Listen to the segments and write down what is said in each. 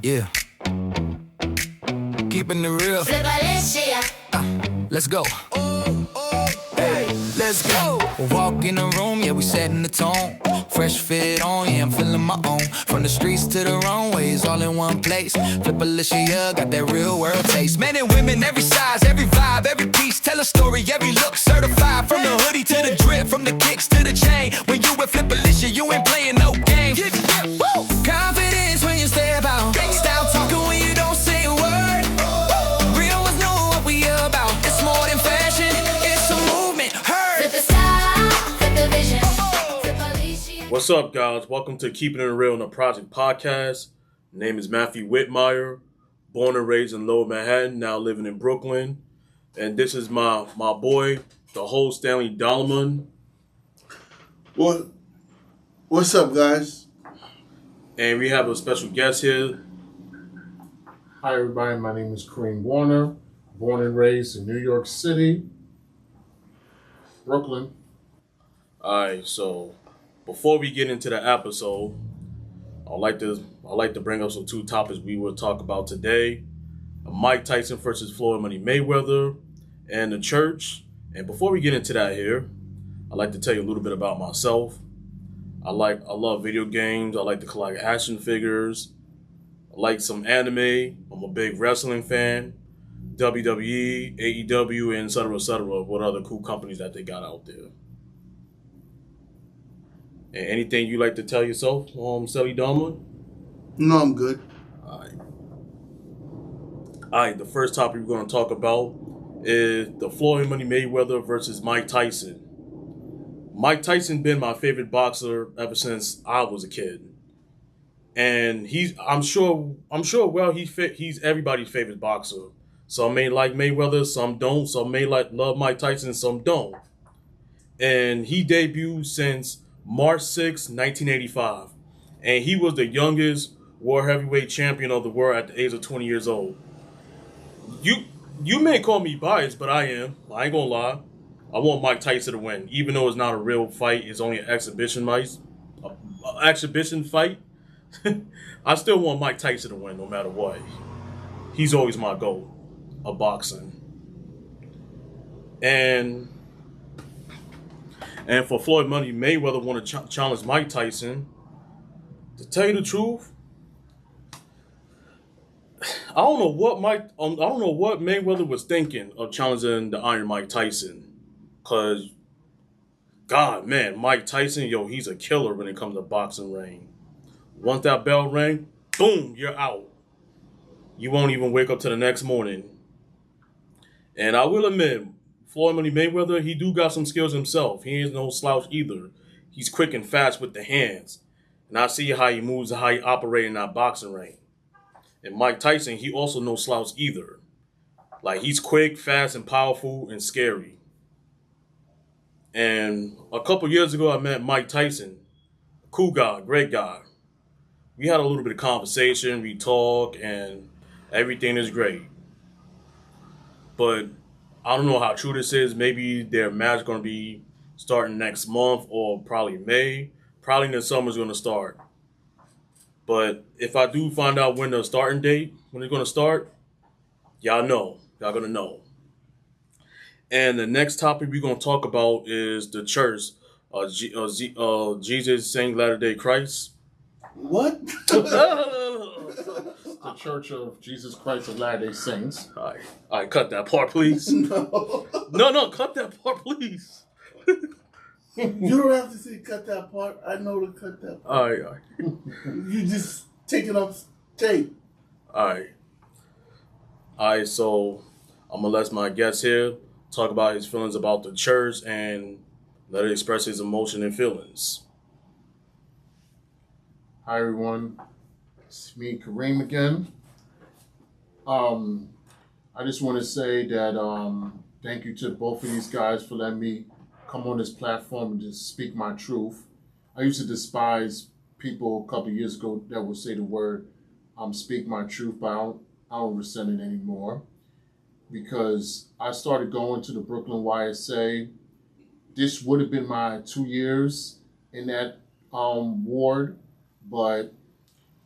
Yeah. Keeping it real. Let's go. Hey, let's go. Walk in the room, yeah, we setting the tone. Fresh fit on, yeah, I'm feeling my own. From the streets to the runways, all in one place. Flip Alicia, yeah, got that real world taste. Men and women, every size, every vibe, every piece. Tell a story, every look certified. From the hoodie to the drip, from the kicks to the chain. When you with Flip Alicia, you ain't playing no games. Woo! Confidence when you step out. Style talking when you don't say a word. Real ones know what we about. It's more than fashion, it's a movement. Heard. Flip the style, flip the vision. What's up, guys? Welcome to Keeping It Real in the Project Podcast. My name is Matthew Whitmire, born and raised in Lower Manhattan, now living in Brooklyn. And this is my boy, the whole Stanley Dolman. What's up, guys? And we have a special guest here. Hi, everybody. My name is Kareem Warner, born and raised in New York City, Brooklyn. All right, so before we get into the episode, I like to bring up some two topics we will talk about today: Mike Tyson versus Floyd Mayweather, and the church. And before we get into that here, I'd like to tell you a little bit about myself. I love video games. I like to collect action figures. I like some anime. I'm a big wrestling fan. WWE, AEW, and etc. What other cool companies that they got out there. And anything you like to tell yourself, Sally Dolman? No, I'm good. All right, the first topic we're going to talk about is the Floyd Mayweather versus Mike Tyson. Mike Tyson been my favorite boxer ever since I was a kid. And he's everybody's favorite boxer. Some may like Mayweather, some don't. Some may love Mike Tyson, some don't. And he debuted since March 6, 1985. And he was the youngest world heavyweight champion of the world at the age of 20 years old. You may call me biased, but I am. I ain't gonna lie. I want Mike Tyson to win, even though it's not a real fight. It's only an exhibition fight. I still want Mike Tyson to win, no matter what. He's always my goal of boxing. And for Floyd Mayweather want to challenge Mike Tyson. To tell you the truth, I don't know what Mayweather was thinking of challenging the Iron Mike Tyson. Cause, God, man, Mike Tyson, he's a killer when it comes to boxing ring. Once that bell rang, boom, you're out. You won't even wake up to the next morning. And I will admit, Floyd Mayweather, he do got some skills himself. He ain't no slouch either. He's quick and fast with the hands. And I see how he moves and how he operates in that boxing ring. And Mike Tyson, he also no slouch either. Like, he's quick, fast, and powerful, and scary. And a couple years ago, I met Mike Tyson. Cool guy, great guy. We had a little bit of conversation, we talked, and everything is great. But I don't know how true this is. Maybe their match going to be starting next month or probably May. Probably in the summer's going to start. But if I do find out when the starting date, when it's going to start, y'all know. Y'all going to know. And the next topic we're going to talk about is the church. Jesus Saint Latter-day Christ. What? The Church of Jesus Christ of Latter-day Saints. All right, cut that part, please. No, cut that part, please. you don't have to say cut that part. I know to cut that part. All right. You just take it off tape. All right, so I'm going to let my guest here talk about his feelings about the church and let it express his emotion and feelings. Hi, everyone. It's me, Kareem, again. I just want to say that thank you to both of these guys for letting me come on this platform and just speak my truth. I used to despise people a couple of years ago that would say the word speak my truth, but I don't resent it anymore. Because I started going to the Brooklyn YSA. This would have been my 2 years in that ward, but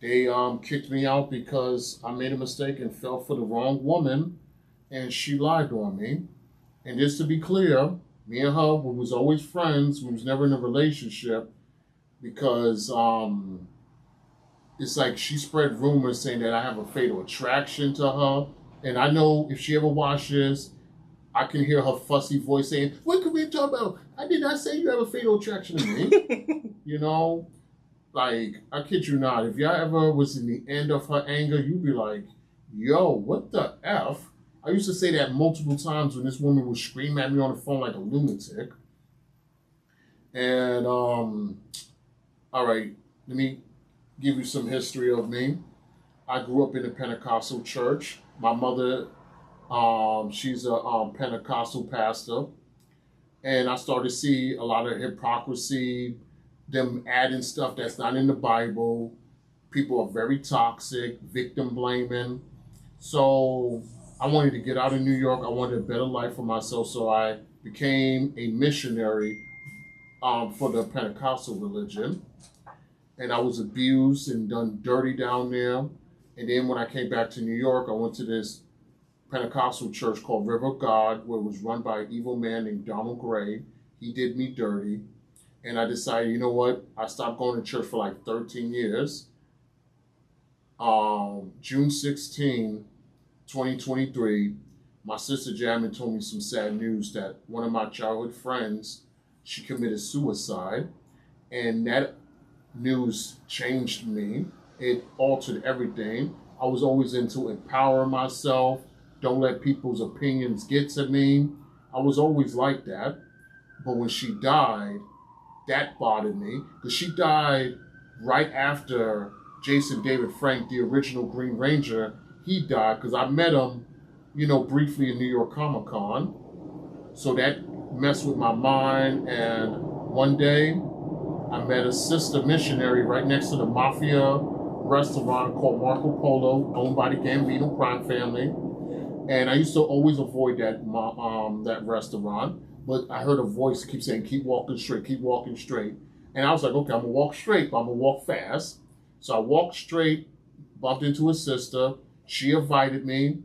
They kicked me out because I made a mistake and fell for the wrong woman, and she lied on me. And just to be clear, me and her, we was always friends. We was never in a relationship because it's like she spread rumors saying that I have a fatal attraction to her. And I know if she ever watches, I can hear her fussy voice saying, "What can we talk about? I did not say you have a fatal attraction to me." You know, like, I kid you not, if y'all ever was in the end of her anger, you'd be like, yo, what the F? I used to say that multiple times when this woman would scream at me on the phone like a lunatic. And, all right, let me give you some history of me. I grew up in a Pentecostal church. My mother, she's a Pentecostal pastor. And I started to see a lot of hypocrisy, them adding stuff that's not in the Bible. People are very toxic, victim blaming. So I wanted to get out of New York. I wanted a better life for myself. So I became a missionary for the Pentecostal religion. And I was abused and done dirty down there. And then when I came back to New York, I went to this Pentecostal church called River of God, where it was run by an evil man named Donald Gray. He did me dirty. And I decided, you know what? I stopped going to church for like 13 years. June 16, 2023, my sister Jasmine told me some sad news that one of my childhood friends, she committed suicide. And that news changed me. It altered everything. I was always into empowering myself. Don't let people's opinions get to me. I was always like that. But when she died, that bothered me, because she died right after Jason David Frank, the original Green Ranger. He died because I met him, briefly in New York Comic Con. So that messed with my mind. And one day, I met a sister missionary right next to the mafia restaurant called Marco Polo, owned by the Gambino crime family. And I used to always avoid that restaurant. But I heard a voice keep saying, keep walking straight, keep walking straight. And I was like, okay, I'm going to walk straight, but I'm going to walk fast. So I walked straight, bumped into a sister. She invited me.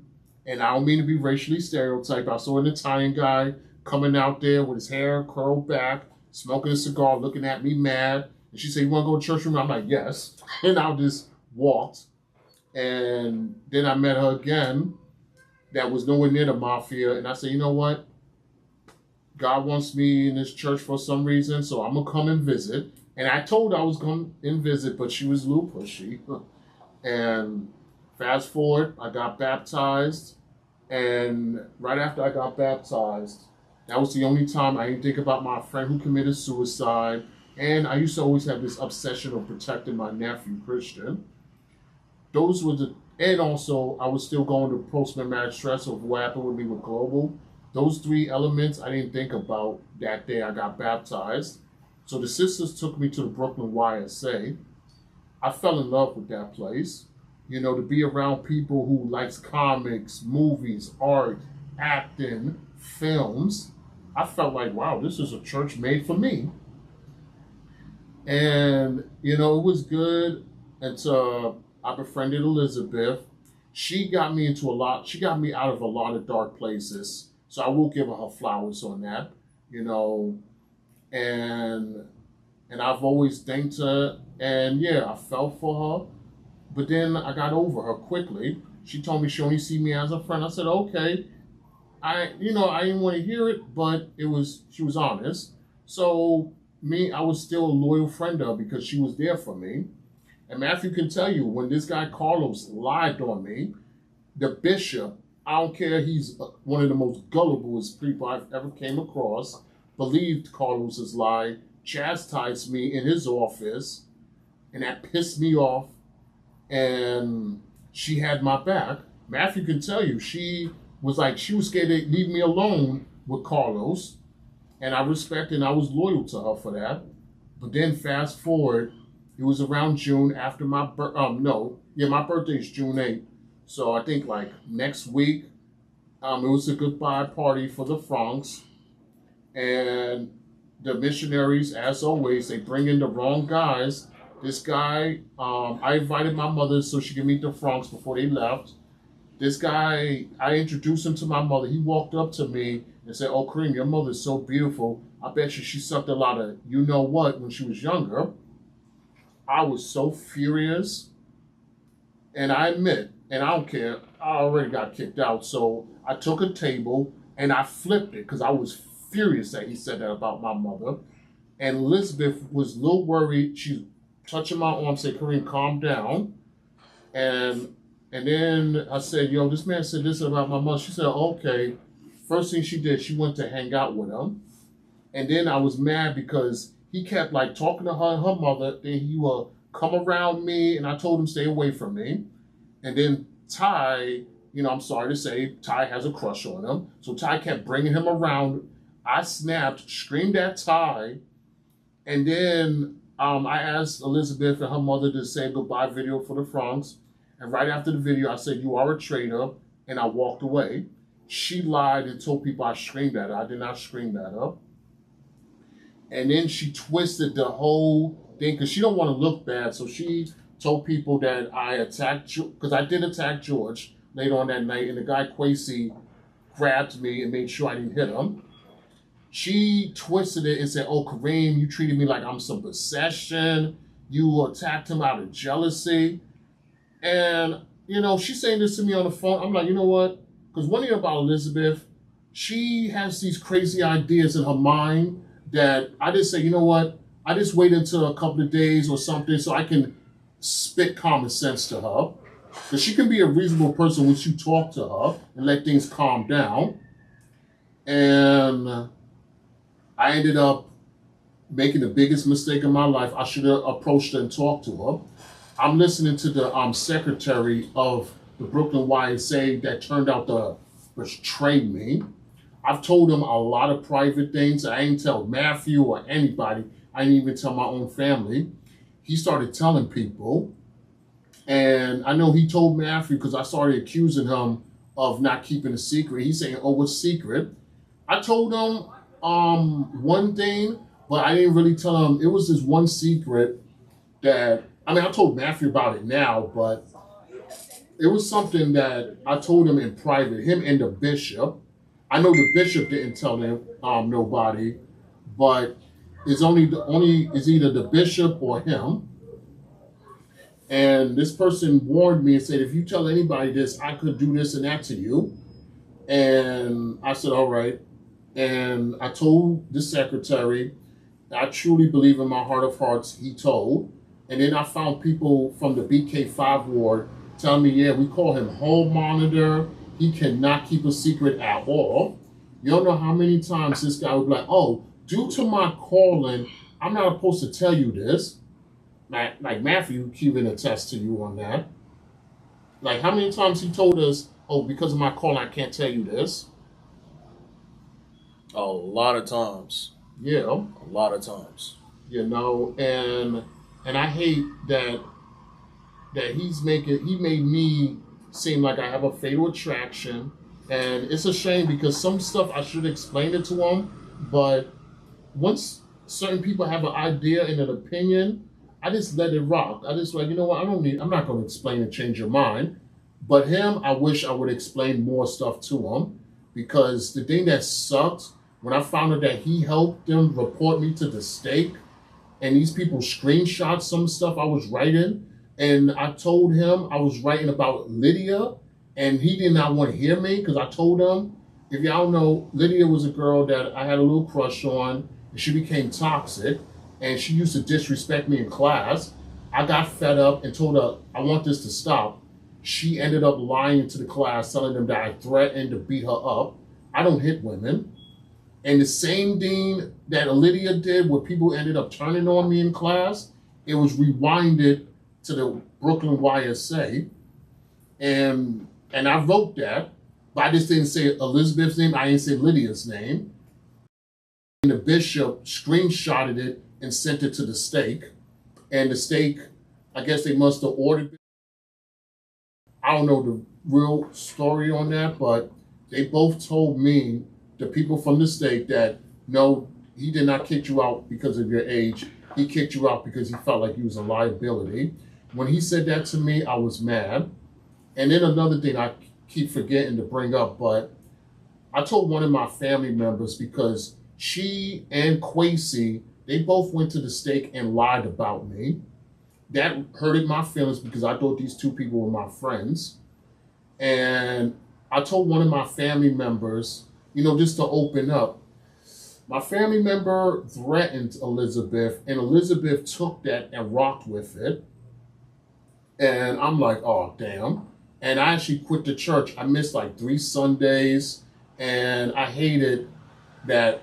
And I don't mean to be racially stereotyped. I saw an Italian guy coming out there with his hair curled back, smoking a cigar, looking at me mad. And she said, you want to go to church with me? I'm like, yes. And I just walked. And then I met her again. That was nowhere near the mafia. And I said, you know what? God wants me in this church for some reason, so I'm going to come and visit. And I told her I was going and visit, but she was a little pushy. And fast forward, I got baptized. And right after I got baptized, that was the only time I didn't think about my friend who committed suicide. And I used to always have this obsession of protecting my nephew, Christian. And also, I was still going to post-traumatic stress of what happened with me with Global. Those three elements I didn't think about that day I got baptized. So the sisters took me to the Brooklyn YSA. I fell in love with that place. To be around people who likes comics, movies, art, acting, films. I felt like, wow, this is a church made for me. And, it was good until I befriended Elizabeth. She got me out of a lot of dark places. So I will give her flowers on that, and I've always thanked her. And yeah, I fell for her, but then I got over her quickly. She told me she only see me as a friend. I said, okay. I didn't want to hear it, but she was honest. So I was still a loyal friend to her because she was there for me. And Matthew can tell you, when this guy Carlos lied on me, the bishop, I don't care, he's one of the most gulliblest people I've ever came across, believed Carlos's lie, chastised me in his office, and that pissed me off, and she had my back. Matthew can tell you, she was scared to leave me alone with Carlos, and I respect and I was loyal to her for that. But then fast forward, it was around June after my my birthday is June 8th. So I think next week, it was a goodbye party for the Franks. And the missionaries, as always, they bring in the wrong guys. This guy, I invited my mother so she could meet the Franks before they left. This guy, I introduced him to my mother. He walked up to me and said, "Oh, Kareem, your mother's so beautiful. I bet you she sucked a lot of you know what when she was younger." I was so furious. And I admit, and I don't care, I already got kicked out. So I took a table and I flipped it because I was furious that he said that about my mother. And Elizabeth was a little worried. She's touching my arm, said, "Kareem, calm down." And then I said, "Yo, this man said this about my mother." She said, "Okay." First thing she did, she went to hang out with him. And then I was mad because he kept like talking to her and her mother. Then he would come around me, and I told him stay away from me. And then Ty, I'm sorry to say, Ty has a crush on him. So Ty kept bringing him around. I snapped, screamed at Ty, and then I asked Elizabeth and her mother to say goodbye video for the Franks. And right after the video, I said, "You are a traitor," and I walked away. She lied and told people I screamed at her. I did not scream at her. And then she twisted the whole thing because she don't want to look bad. So she told people that I attacked, because I did attack George later on that night, and the guy Quasi grabbed me and made sure I didn't hit him. She twisted it and said, "Oh, Kareem, you treated me like I'm some possession. You attacked him out of jealousy." And, she's saying this to me on the phone. I'm like, you know what? Because one thing about Elizabeth, she has these crazy ideas in her mind that I just say, you know what? I just wait until a couple of days or something so I can spit common sense to her. Because she can be a reasonable person once you talk to her and let things calm down. And I ended up making the biggest mistake of my life. I should have approached her and talked to her. I'm listening to the secretary of the Brooklyn YSA that turned out to betray me. I've told him a lot of private things. I ain't tell Matthew or anybody. I didn't even tell my own family. He started telling people. And I know he told Matthew because I started accusing him of not keeping a secret. He's saying, "Oh, what's secret?" I told him one thing, but I didn't really tell him. It was this one secret that, I told Matthew about it now, but it was something that I told him in private, him and the bishop. I know the bishop didn't tell him, nobody, but it's it's either the bishop or him. And this person warned me and said, "If you tell anybody this, I could do this and that to you." And I said, "All right." And I told the secretary, I truly believe in my heart of hearts, he told. And then I found people from the BK5 ward telling me, "Yeah, we call him hall monitor. He cannot keep a secret at all." You don't know how many times this guy would be like, "Oh, due to my calling, I'm not supposed to tell you this." Like Matthew can even attest to you on that. Like how many times he told us, "Oh, because of my calling, I can't tell you this." A lot of times. Yeah. A lot of times. And I hate that he made me seem like I have a fatal attraction. And it's a shame because some stuff I should explain it to him, but once certain people have an idea and an opinion, I just let it rock. I just like, you know what, I'm not going to explain and change your mind. But him, I wish I would explain more stuff to him, because the thing that sucked, when I found out that he helped them report me to the stake, and these people screenshot some stuff I was writing, and I told him I was writing about Lydia, and he did not want to hear me because I told him, if y'all know, Lydia was a girl that I had a little crush on, and she became toxic, and she used to disrespect me in class. I got fed up and told her, I want this to stop. She ended up lying to the class, telling them that I threatened to beat her up. I don't hit women. And the same thing that Lydia did, where people ended up turning on me in class, it was rewinded to the Brooklyn YSA. And I wrote that, but I just didn't say Elizabeth's name. I didn't say Lydia's name. And the bishop screenshotted it and sent it to the stake. And the stake, I guess they must have ordered it. I don't know the real story on that, but they both told me, the people from the stake, that no, he did not kick you out because of your age. he kicked you out because he felt like you was a liability. When he said that to me, I was mad. And then another thing I keep forgetting to bring up, but I told one of my family members because she and Quasi, they both went to the stake and lied about me. That hurted my feelings because I thought these two people were my friends. And I told one of my family members, just to open up. My family member threatened Elizabeth, and Elizabeth took that and rocked with it. And I'm like, oh, damn. And I actually quit the church. I missed like 3 Sundays, and I hated that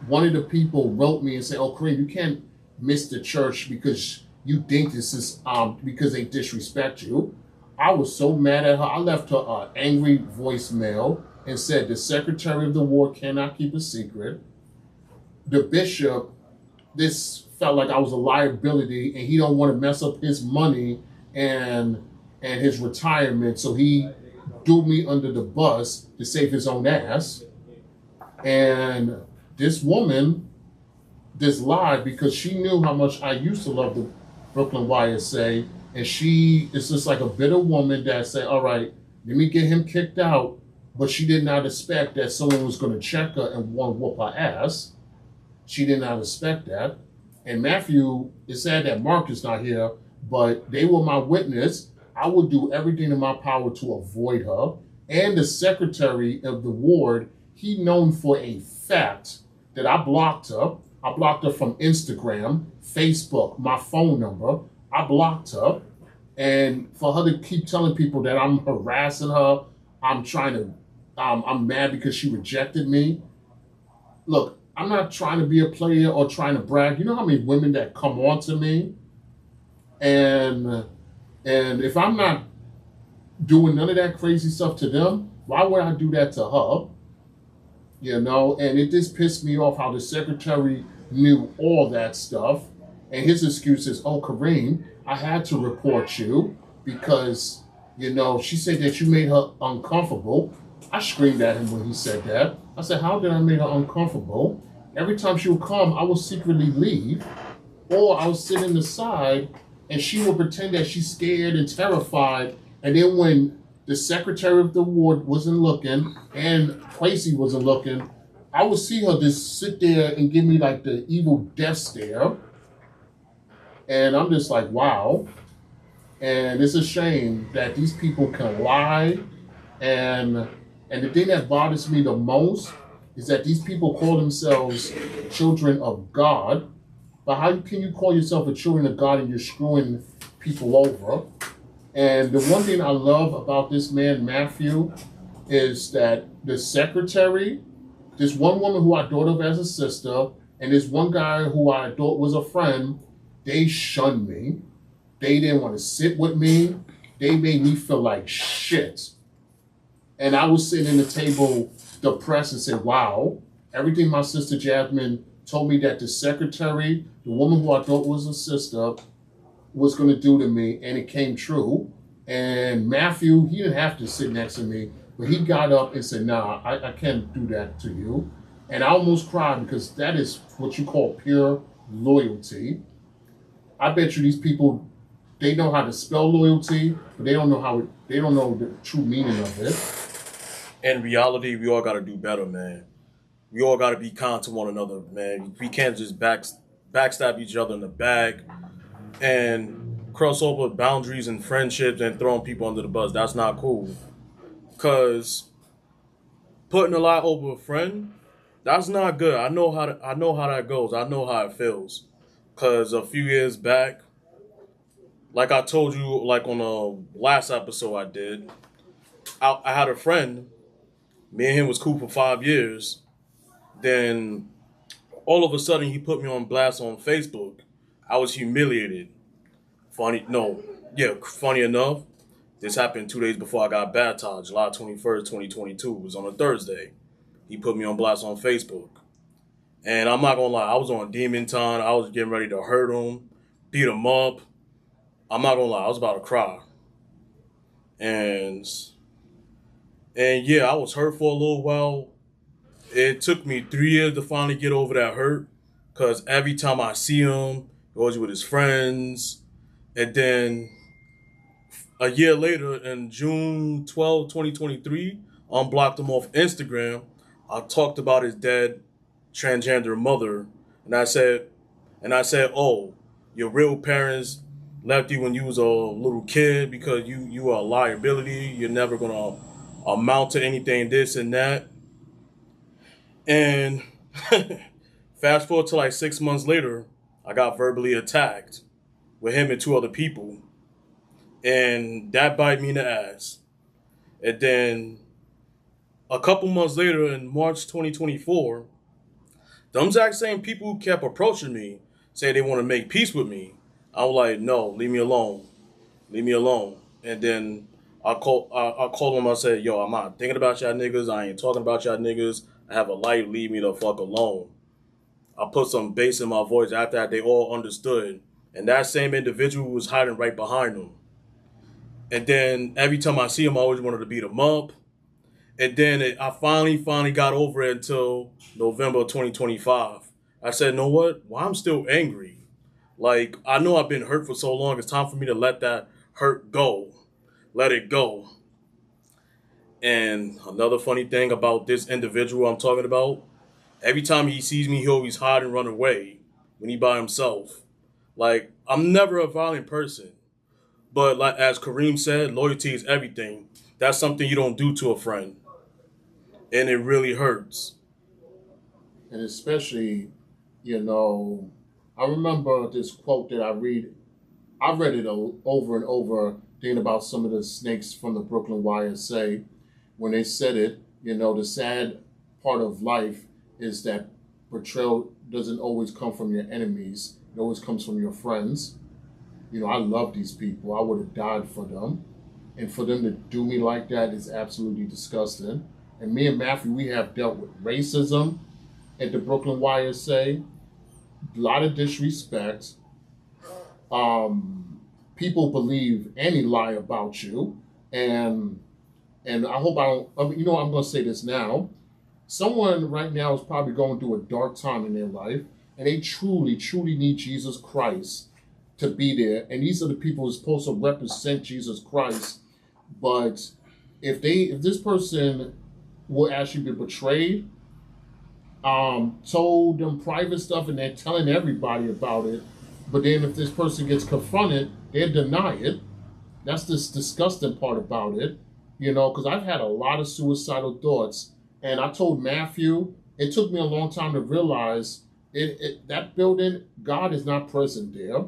one of the people wrote me and said, oh, Kareem, you can't miss the church because you think this is because they disrespect you. I was so mad at her. I left her an angry voicemail and said the secretary of the ward cannot keep a secret. The bishop, this felt like I was a liability, and he don't want to mess up his money and his retirement, so he threw me under the bus to save his own ass. And this woman just lied because she knew how much I used to love the Brooklyn YSA, and she is just like a bitter woman that said, all right, let me get him kicked out, but she did not expect that someone was going to check her and want to whoop her ass. She did not expect that. And Matthew, it's sad that Mark is not here, but they were my witness. I would do everything in my power to avoid her. And the secretary of the ward, he known for a fact that I blocked her. I blocked her from Instagram, Facebook, my phone number. I blocked her. And for her to keep telling people that I'm harassing her, I'm mad because she rejected me. Look, I'm not trying to be a player or trying to brag. You know how many women that come on to me? And if I'm not doing none of that crazy stuff to them, why would I do that to her? And it just pissed me off how the secretary knew all that stuff. And his excuse is, oh, Kareem, I had to report you because, she said that you made her uncomfortable. I screamed at him when he said that. I said, how did I make her uncomfortable? Every time she would come, I would secretly leave, or I would sit in the side, and she would pretend that she's scared and terrified. And then when the secretary of the ward wasn't looking and Quasi wasn't looking, I would see her just sit there and give me like the evil death stare. And I'm just like, wow. And it's a shame that these people can lie. And the thing that bothers me the most is that these people call themselves children of God. But how can you call yourself a children of God and you're screwing people over? And the one thing I love about this man, Matthew, is that the secretary, this one woman who I thought of as a sister, and this one guy who I thought was a friend, they shunned me. They didn't want to sit with me. They made me feel like shit. And I was sitting at the table depressed and said, wow, everything my sister Jasmine told me that the secretary, the woman who I thought was a sister, was going to do to me, and it came true. And Matthew, he didn't have to sit next to me, but he got up and said, nah, I can't do that to you. And I almost cried because that is what you call pure loyalty. I bet you these people, they know how to spell loyalty, but they don't know the true meaning of it. In reality, we all got to do better, man. We all got to be kind to one another, man. We can't just backstab each other in the back and cross over boundaries and friendships and throwing people under the bus. That's not cool. Because putting a lie over a friend, that's not good. I know how that goes. I know how it feels. Because a few years back, like I told you, like on the last episode I did, I had a friend. Me and him was cool for 5 years. Then all of a sudden he put me on blast on Facebook. I was humiliated. Funny enough, this happened 2 days before I got baptized, July 21st, 2022. It was on a Thursday. He put me on blast on Facebook. And I'm not gonna lie, I was on demon time. I was getting ready to hurt him, beat him up. I'm not gonna lie, I was about to cry. And yeah, I was hurt for a little while. It took me 3 years to finally get over that hurt. Because every time I see him, goes with his friends, and then a year later, in June 12, 2023, unblocked him off Instagram. I talked about his dead transgender mother, and I said, oh, your real parents left you when you was a little kid because you are a liability. You're never gonna amount to anything, this and that. And fast forward to like 6 months later, I got verbally attacked with him and two other people, and that bite me in the ass. And then a couple months later, in March 2024, them exact same people who kept approaching me, saying they want to make peace with me. I was like, no, leave me alone. Leave me alone. And then I called them. I said, yo, I'm not thinking about y'all niggas. I ain't talking about y'all niggas. I have a life. Leave me the fuck alone. I put some bass in my voice. After that, they all understood. And that same individual was hiding right behind them. And then every time I see him, I always wanted to beat him up. And then I finally got over it until November 2025. I said, you know what? Well, I'm still angry. Like, I know I've been hurt for so long. It's time for me to let that hurt go. Let it go. And another funny thing about this individual I'm talking about, every time he sees me, he always hide and run away when he by himself. Like, I'm never a violent person. But like as Kareem said, loyalty is everything. That's something you don't do to a friend. And it really hurts. And especially, I remember this quote that I read. I read it over and over, thinking about some of the snakes from the Brooklyn YSA. When they said it, the sad part of life is that betrayal doesn't always come from your enemies. It always comes from your friends. I love these people. I would have died for them. And for them to do me like that is absolutely disgusting. And me and Matthew, we have dealt with racism at the Brooklyn YSA. A lot of disrespect. People believe any lie about you. And I hope I'm going to say this now. Someone right now is probably going through a dark time in their life, and they truly, truly need Jesus Christ to be there. And these are the people who are supposed to represent Jesus Christ. But if this person will actually be betrayed, told them private stuff, and they're telling everybody about it, but then if this person gets confronted, they deny it. That's this disgusting part about it, because I've had a lot of suicidal thoughts. And I told Matthew, it took me a long time to realize that building, God is not present there.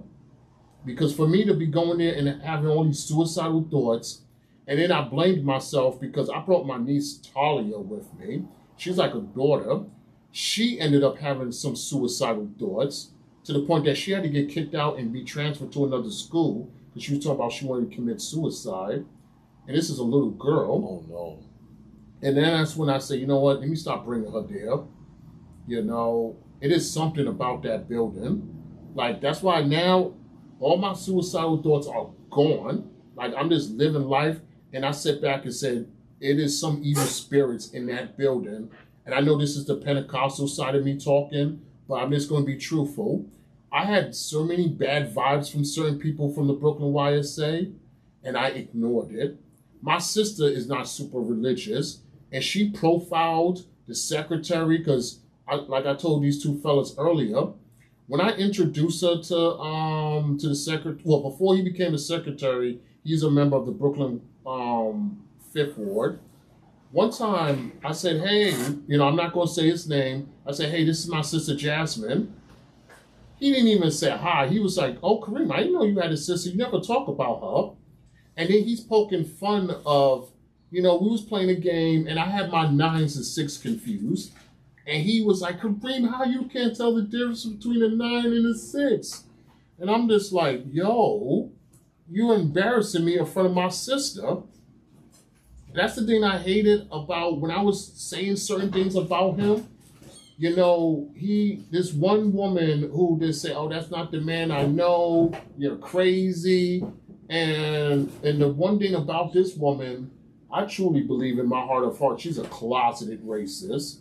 Because for me to be going there and having all these suicidal thoughts, and then I blamed myself because I brought my niece Talia with me. She's like a daughter. She ended up having some suicidal thoughts to the point that she had to get kicked out and be transferred to another school because she was talking about she wanted to commit suicide. And this is a little girl. Oh, no. And then that's when I say, you know what, let me stop bringing her there. It is something about that building. Like, that's why now all my suicidal thoughts are gone. Like, I'm just living life. And I sit back and said, it is some evil spirits in that building. And I know this is the Pentecostal side of me talking, but I'm just going to be truthful. I had so many bad vibes from certain people from the Brooklyn YSA, and I ignored it. My sister is not super religious, and she profiled the secretary because, like I told these two fellas earlier, when I introduced her to the secretary, well, before he became a secretary, he's a member of the Brooklyn 5th Ward. One time I said, hey, I'm not going to say his name. I said, hey, this is my sister Jasmine. He didn't even say hi. He was like, oh, Kareem, I didn't know you had a sister. You never talk about her. And then he's poking fun of, we was playing a game and I had my 9s and 6 confused. And he was like, Kareem, how you can't tell the difference between a 9 and a 6? And I'm just like, yo, you're embarrassing me in front of my sister. That's the thing I hated about when I was saying certain things about him. This one woman who just said, oh, that's not the man I know. You're crazy. And the one thing about this woman, I truly believe in my heart of hearts, she's a closeted racist.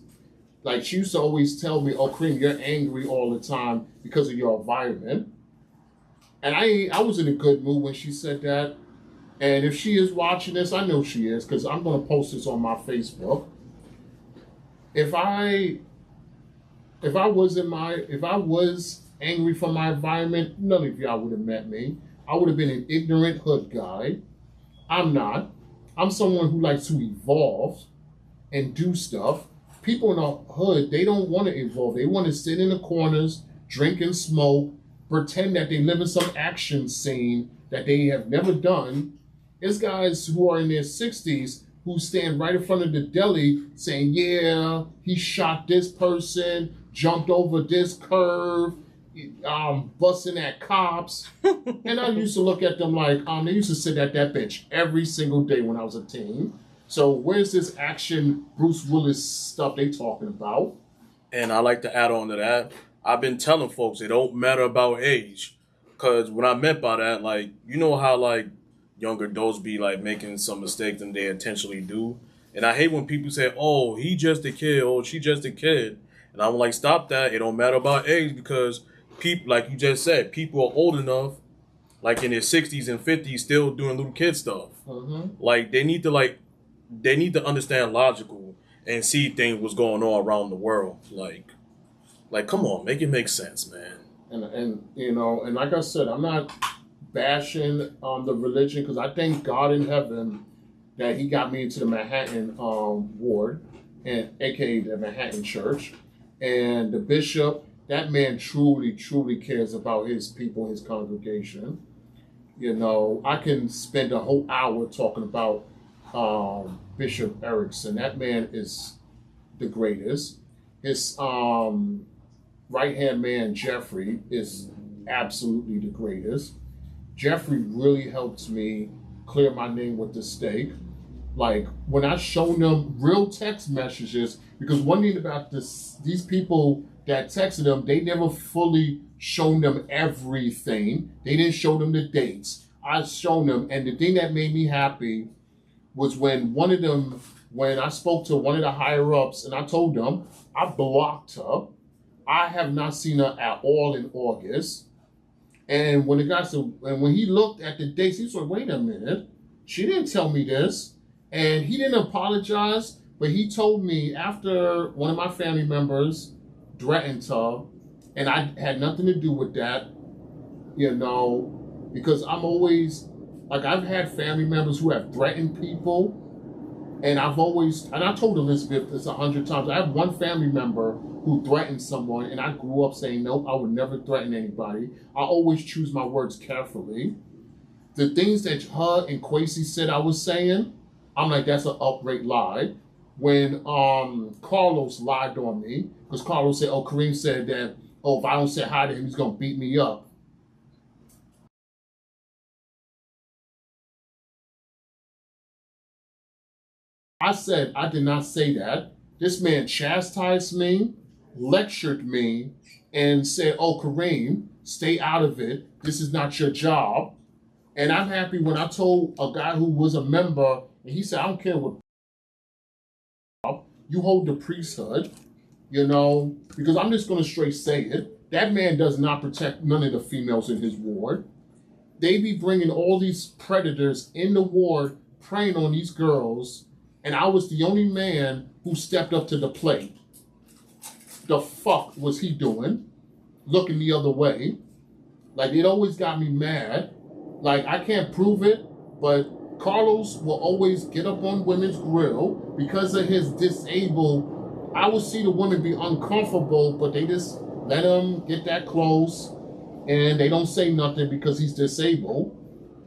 Like, she used to always tell me, oh, Kareem, you're angry all the time because of your environment. And I was in a good mood when she said that. And if she is watching this, I know she is, because I'm going to post this on my Facebook. If I was angry from my environment, none of y'all would have met me. I would have been an ignorant hood guy. I'm not. I'm someone who likes to evolve and do stuff. People in the hood, they don't want to evolve. They want to sit in the corners, drink and smoke, pretend that they live in some action scene that they have never done. There's guys who are in their 60s who stand right in front of the deli saying, yeah, he shot this person, jumped over this curve, busting at cops. And I used to look at them like, they used to sit at that bench every single day when I was a teen. So where's this action Bruce Willis stuff they talking about? And I like to add on to that. I've been telling folks it don't matter about age. Because what I meant by that, like, you know how, like, younger adults be, like, making some mistakes than they intentionally do? And I hate when people say, oh, he just a kid, oh, she just a kid. And I'm like, stop that. It don't matter about age because people, like you just said, people are old enough, like in their 60s and 50s, still doing little kid stuff. Mm-hmm. Like, they need to understand logical and see things what's going on around the world. Like, come on, make it make sense, man. And you know, and like I said, I'm not bashing the religion because I thank God in heaven that he got me into the Manhattan ward, and aka the Manhattan Church. And the bishop, that man truly cares about his people, his congregation. You know, I can spend a whole hour talking about Bishop Erickson. That man is the greatest. His right-hand man, Jeffrey, is absolutely the greatest. Jeffrey really helps me clear my name with the stake. Like, when I show them real text messages, because one thing about these people that texted them, they never fully shown them everything. They didn't show them the dates. I shown them, and the thing that made me happy was when one of them, when I spoke to one of the higher ups, and I told them, I blocked her. I have not seen her at all in August. And when the guy said, and when he looked at the dates, he said, wait a minute, she didn't tell me this. And he didn't apologize, but he told me after one of my family members threatened her, and I had nothing to do with that, you know, because I'm always, like, I've had family members who have threatened people, and I've always, and I told Elizabeth this 100 times, I have one family member who threatened someone, and I grew up saying, nope, I would never threaten anybody. I always choose my words carefully. The things that her and Kwesi said I was saying, I'm like, that's an outright lie. When Carlos lied on me, because Carlos said, oh, Kareem said that, oh, if I don't say hi to him, he's going to beat me up. I said, I did not say that. This man chastised me, lectured me, and said, oh, Kareem, stay out of it. This is not your job. And I'm happy when I told a guy who was a member, and he said, I don't care what you hold the priesthood, you know, because I'm just going to straight say it. That man does not protect none of the females in his ward. They be bringing all these predators in the ward, preying on these girls, and I was the only man who stepped up to the plate. The fuck was he doing? Looking the other way. Like, it always got me mad. Like, I can't prove it, but Carlos will always get up on women's grill because of his disabled. I would see the women be uncomfortable, but they just let him get that close and they don't say nothing because he's disabled.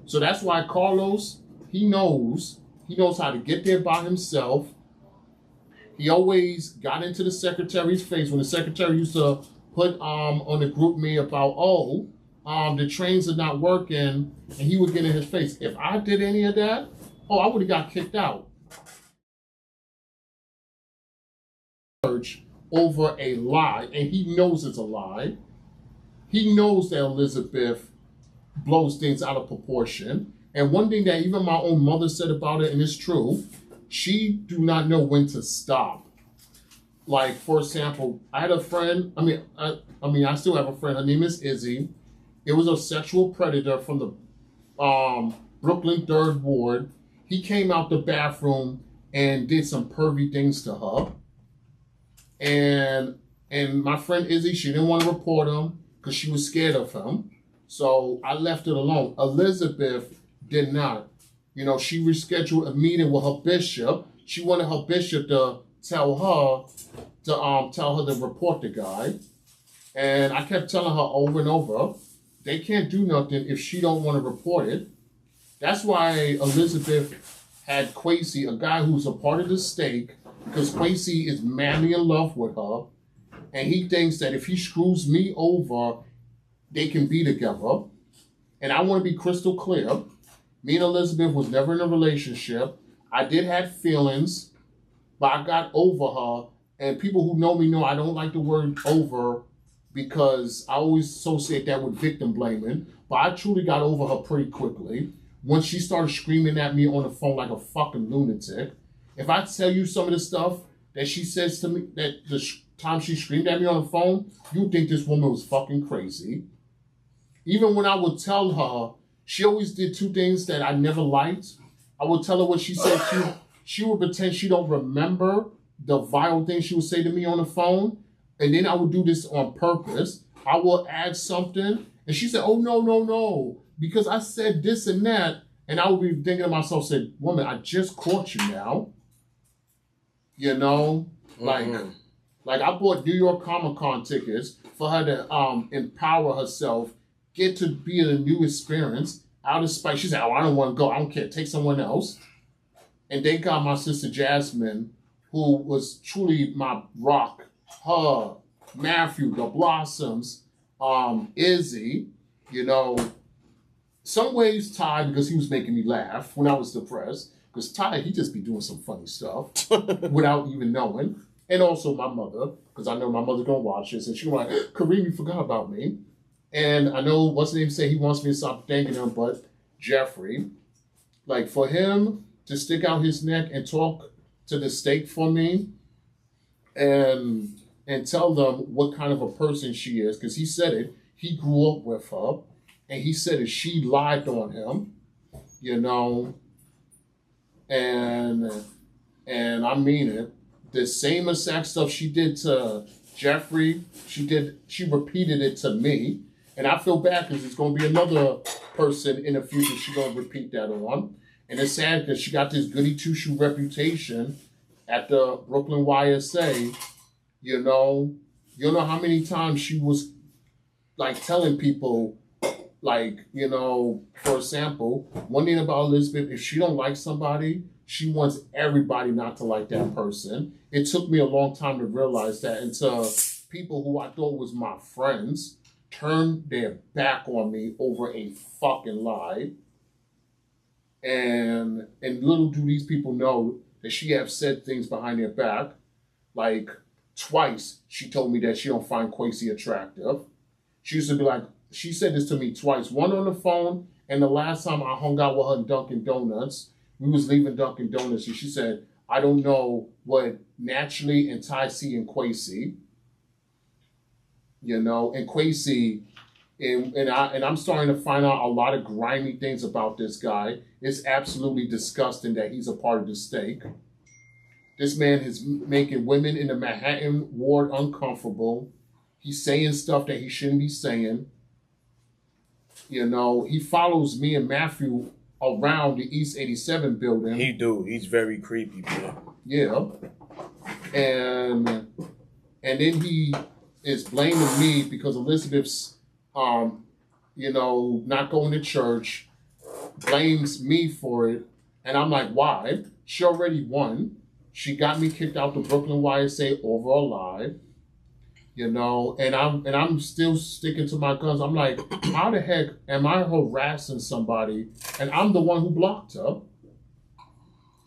So that's why Carlos, he knows how to get there by himself. He always got into the secretary's face when the secretary used to put on the group me about, the trains are not working, and he would get in his face. If I did any of that, I would have got kicked out. Over a lie, and he knows it's a lie. He knows that Elizabeth blows things out of proportion. And one thing that even my own mother said about it, and it's true, she do not know when to stop. Like, for example, I had a friend, I still have a friend, her name is Izzy. It was a sexual predator from the Brooklyn 3rd Ward. He came out the bathroom and did some pervy things to her. And my friend Izzy, she didn't want to report him because she was scared of him. So I left it alone. Elizabeth did not. You know, she rescheduled a meeting with her bishop. She wanted her bishop to tell her to report the guy. And I kept telling her over and over, they can't do nothing if she don't want to report it. That's why Elizabeth had Kwesi, a guy who's a part of the stake, because Kwesi is madly in love with her, and he thinks that if he screws me over, they can be together. And I want to be crystal clear. Me and Elizabeth was never in a relationship. I did have feelings, but I got over her. And people who know me know I don't like the word over because I always associate that with victim blaming. But I truly got over her pretty quickly. Once she started screaming at me on the phone like a fucking lunatic. If I tell you some of the stuff that she says to me, that the time she screamed at me on the phone, you'd think this woman was fucking crazy. Even when I would tell her, she always did two things that I never liked. I would tell her what she said. She would pretend she don't remember the vile things she would say to me on the phone. And then I would do this on purpose. I will add something. And she said, oh, no. Because I said this and that. And I would be thinking to myself, said, woman, I just caught you now. You know? Mm-hmm. Like I bought New York Comic-Con tickets for her to empower herself, get to be in a new experience out of spite. She said, oh, I don't want to go. I don't care. Take someone else. And they got my sister Jasmine, who was truly my rock. Her, Matthew, the Blossoms, Izzy, you know, some ways Ty, because he was making me laugh when I was depressed. Because Ty, he just be doing some funny stuff without even knowing. And also my mother, because I know my mother's going to watch this. And she was like, Kareem, you forgot about me. And I know what's the name say he wants me to stop thanking him, but Jeffrey, like for him to stick out his neck and talk to the stake for me and tell them what kind of a person she is, because he said it, he grew up with her, and he said that she lied on him, you know, and I mean it. The same exact stuff she did to Jeffrey, she repeated it to me. And I feel bad because there's going to be another person in the future she's going to repeat that on. And it's sad because she got this goody two-shoe reputation at the Brooklyn YSA. You know how many times she was like telling people, like, you know, for example, one thing about Elizabeth, if she don't like somebody, she wants everybody not to like that person. It took me a long time to realize that until people who I thought was my friends turned their back on me over a fucking lie. And little do these people know that she have said things behind their back. Like twice she told me that she don't find Kwesi attractive. She used to be like, she said this to me twice. One on the phone, and the last time I hung out with her in Dunkin' Donuts, we was leaving Dunkin' Donuts, and she said, I don't know what Naturally and Ty see in Kwesi. You know, and Kwesi, and I'm starting to find out a lot of grimy things about this guy. It's absolutely disgusting that he's a part of the stake. This man is making women in the Manhattan ward uncomfortable. He's saying stuff that he shouldn't be saying. You know, he follows me and Matthew around the East 87 building. He do. He's very creepy, bro. Yeah. And then he is blaming me because Elizabeth's, you know, not going to church, blames me for it. And I'm like, why? She already won. She got me kicked out the Brooklyn YSA over a lie. You know, and I'm still sticking to my guns. I'm like, how the heck am I harassing somebody and I'm the one who blocked her?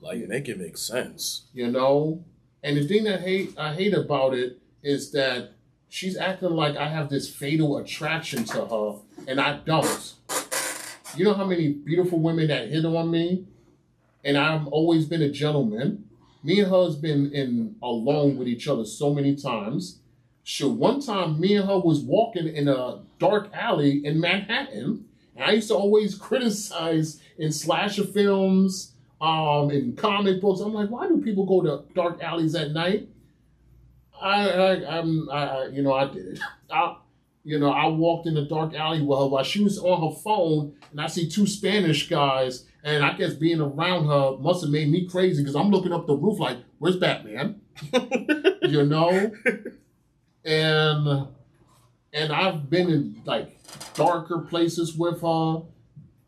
Like, make it make sense. You know? And the thing that I hate about it is that she's acting like I have this fatal attraction to her, and I don't. You know how many beautiful women that hit on me? And I've always been a gentleman. Me and her has been alone with each other so many times. Shoot, one time me and her was walking in a dark alley in Manhattan, and I used to always criticize in slasher films, in comic books. I'm like, why do people go to dark alleys at night? I did it. I walked in the dark alley with her while she was on her phone, and I see two Spanish guys, and I guess being around her must have made me crazy because I'm looking up the roof like, where's Batman? you know? And I've been in like darker places with her,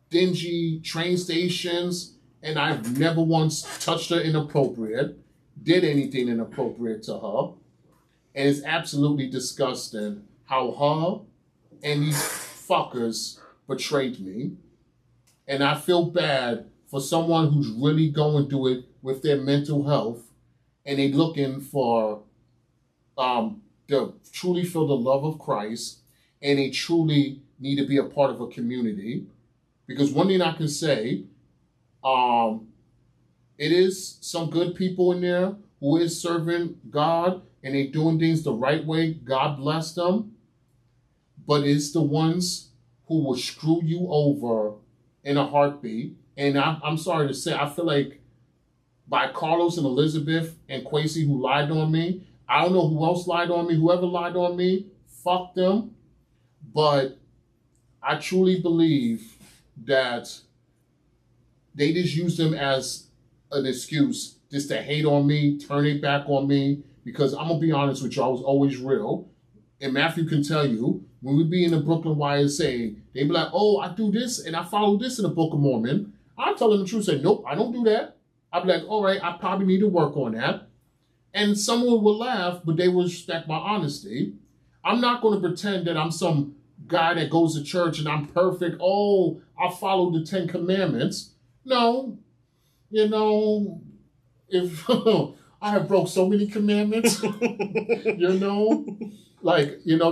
dingy train stations, and I've never once touched her inappropriate, did anything inappropriate to her. And it's absolutely disgusting how her and these fuckers betrayed me. And I feel bad for someone who's really going through it with their mental health and they looking for to truly feel the love of Christ and they truly need to be a part of a community. Because one thing I can say, it is some good people in there who is serving God and they doing things the right way. God bless them. But it's the ones who will screw you over in a heartbeat. And I'm sorry to say, I feel like by Carlos and Elizabeth and Quasi who lied on me, I don't know who else lied on me. Whoever lied on me, fuck them. But I truly believe that they just use them as an excuse just to hate on me, turn it back on me. Because I'm going to be honest with you, I was always real. And Matthew can tell you, when we be in the Brooklyn YSA, they be like, oh, I do this and I follow this in the Book of Mormon. I tell them the truth, say, nope, I don't do that. I'll be like, all right, I probably need to work on that. And someone will laugh, but they will respect my honesty. I'm not going to pretend that I'm some guy that goes to church and I'm perfect. Oh, I follow the 10 Commandments. No, if I have broke so many commandments, the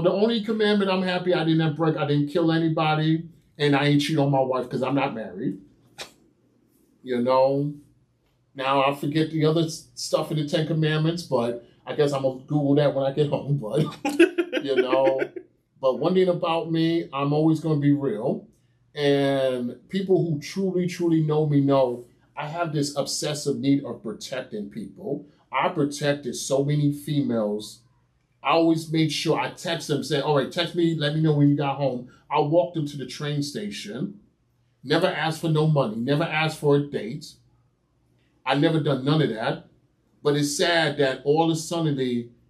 only commandment I'm happy I didn't break, I didn't kill anybody, and I ain't cheat on my wife because I'm not married. Now I forget the other stuff in the 10 Commandments, but I guess I'm going to Google that when I get home. But, but one thing about me, I'm always going to be real. And people who truly, truly know me know I have this obsessive need of protecting people. I protected so many females. I always made sure I text them, say, all right, text me, let me know when you got home. I walked them to the train station. Never asked for no money. Never asked for a date. I never done none of that. But it's sad that all of a sudden,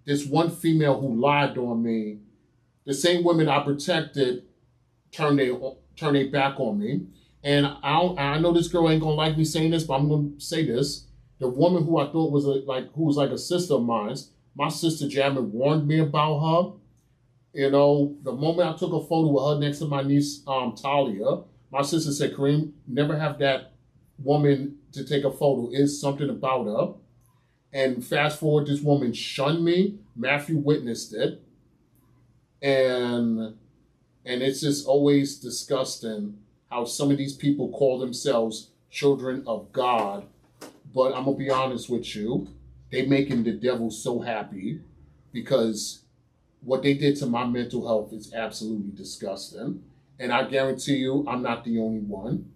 this one female who lied on me, the same women I protected, turned their back on me. And I know this girl ain't gonna like me saying this, but I'm gonna say this. The woman who I thought was like a sister of mine, my sister Jammin warned me about her. The moment I took a photo with her next to my niece Talia, my sister said, Kareem, never have that woman to take a photo. It's something about her. And fast forward, this woman shunned me. Matthew witnessed it. And it's just always disgusting how some of these people call themselves children of God. But I'm going to be honest with you. They making the devil so happy because what they did to my mental health is absolutely disgusting. And I guarantee you, I'm not the only one.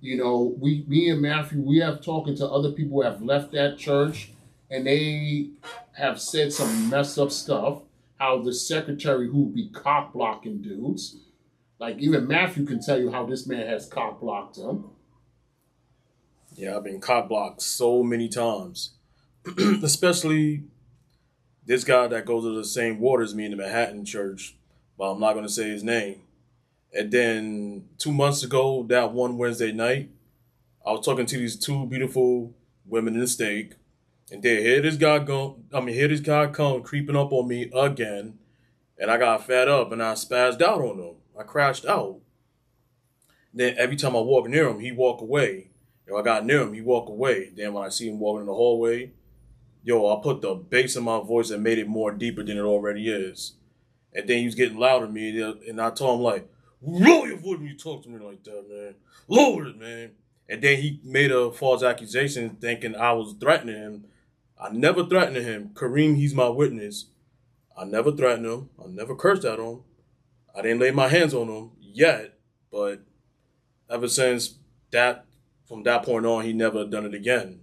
Me and Matthew, we have talking to other people who have left that church and they have said some messed up stuff. How the secretary who be cock blocking dudes, like even Matthew can tell you how this man has cock blocked him. Yeah, I've been cock blocked so many times. Especially this guy that goes to the same ward as me in the Manhattan church, but I'm not going to say his name. And then 2 months ago, that one Wednesday night, I was talking to these two beautiful women in the stake, and then here this guy come creeping up on me again, and I got fed up and I spazzed out on him. I crashed out. Then every time I walk near him, he walk away. I got near him, he walk away. Then when I see him walking in the hallway, I put the bass in my voice and made it more deeper than it already is. And then he was getting louder at me, and I told him, like, lower your voice when you talk to me like that, man. Lower it, man. And then he made a false accusation thinking I was threatening him. I never threatened him. Kareem, he's my witness. I never threatened him. I never cursed at him. I didn't lay my hands on him yet, but ever since that, from that point on, he never done it again.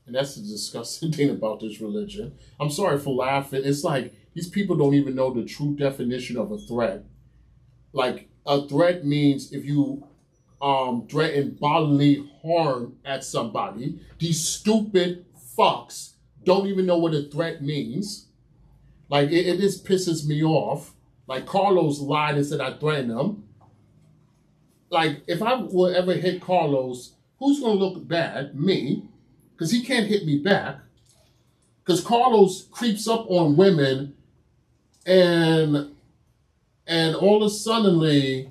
And that's the disgusting thing about this religion. I'm sorry for laughing. It's like these people don't even know the true definition of a threat. Like a threat means if you threaten bodily harm at somebody. These stupid fucks don't even know what a threat means. Like it just pisses me off. Like Carlos lied and said I threatened him. Like if I would ever hit Carlos, who's gonna look bad? Me, because he can't hit me back. Because Carlos creeps up on women, and all of a suddenly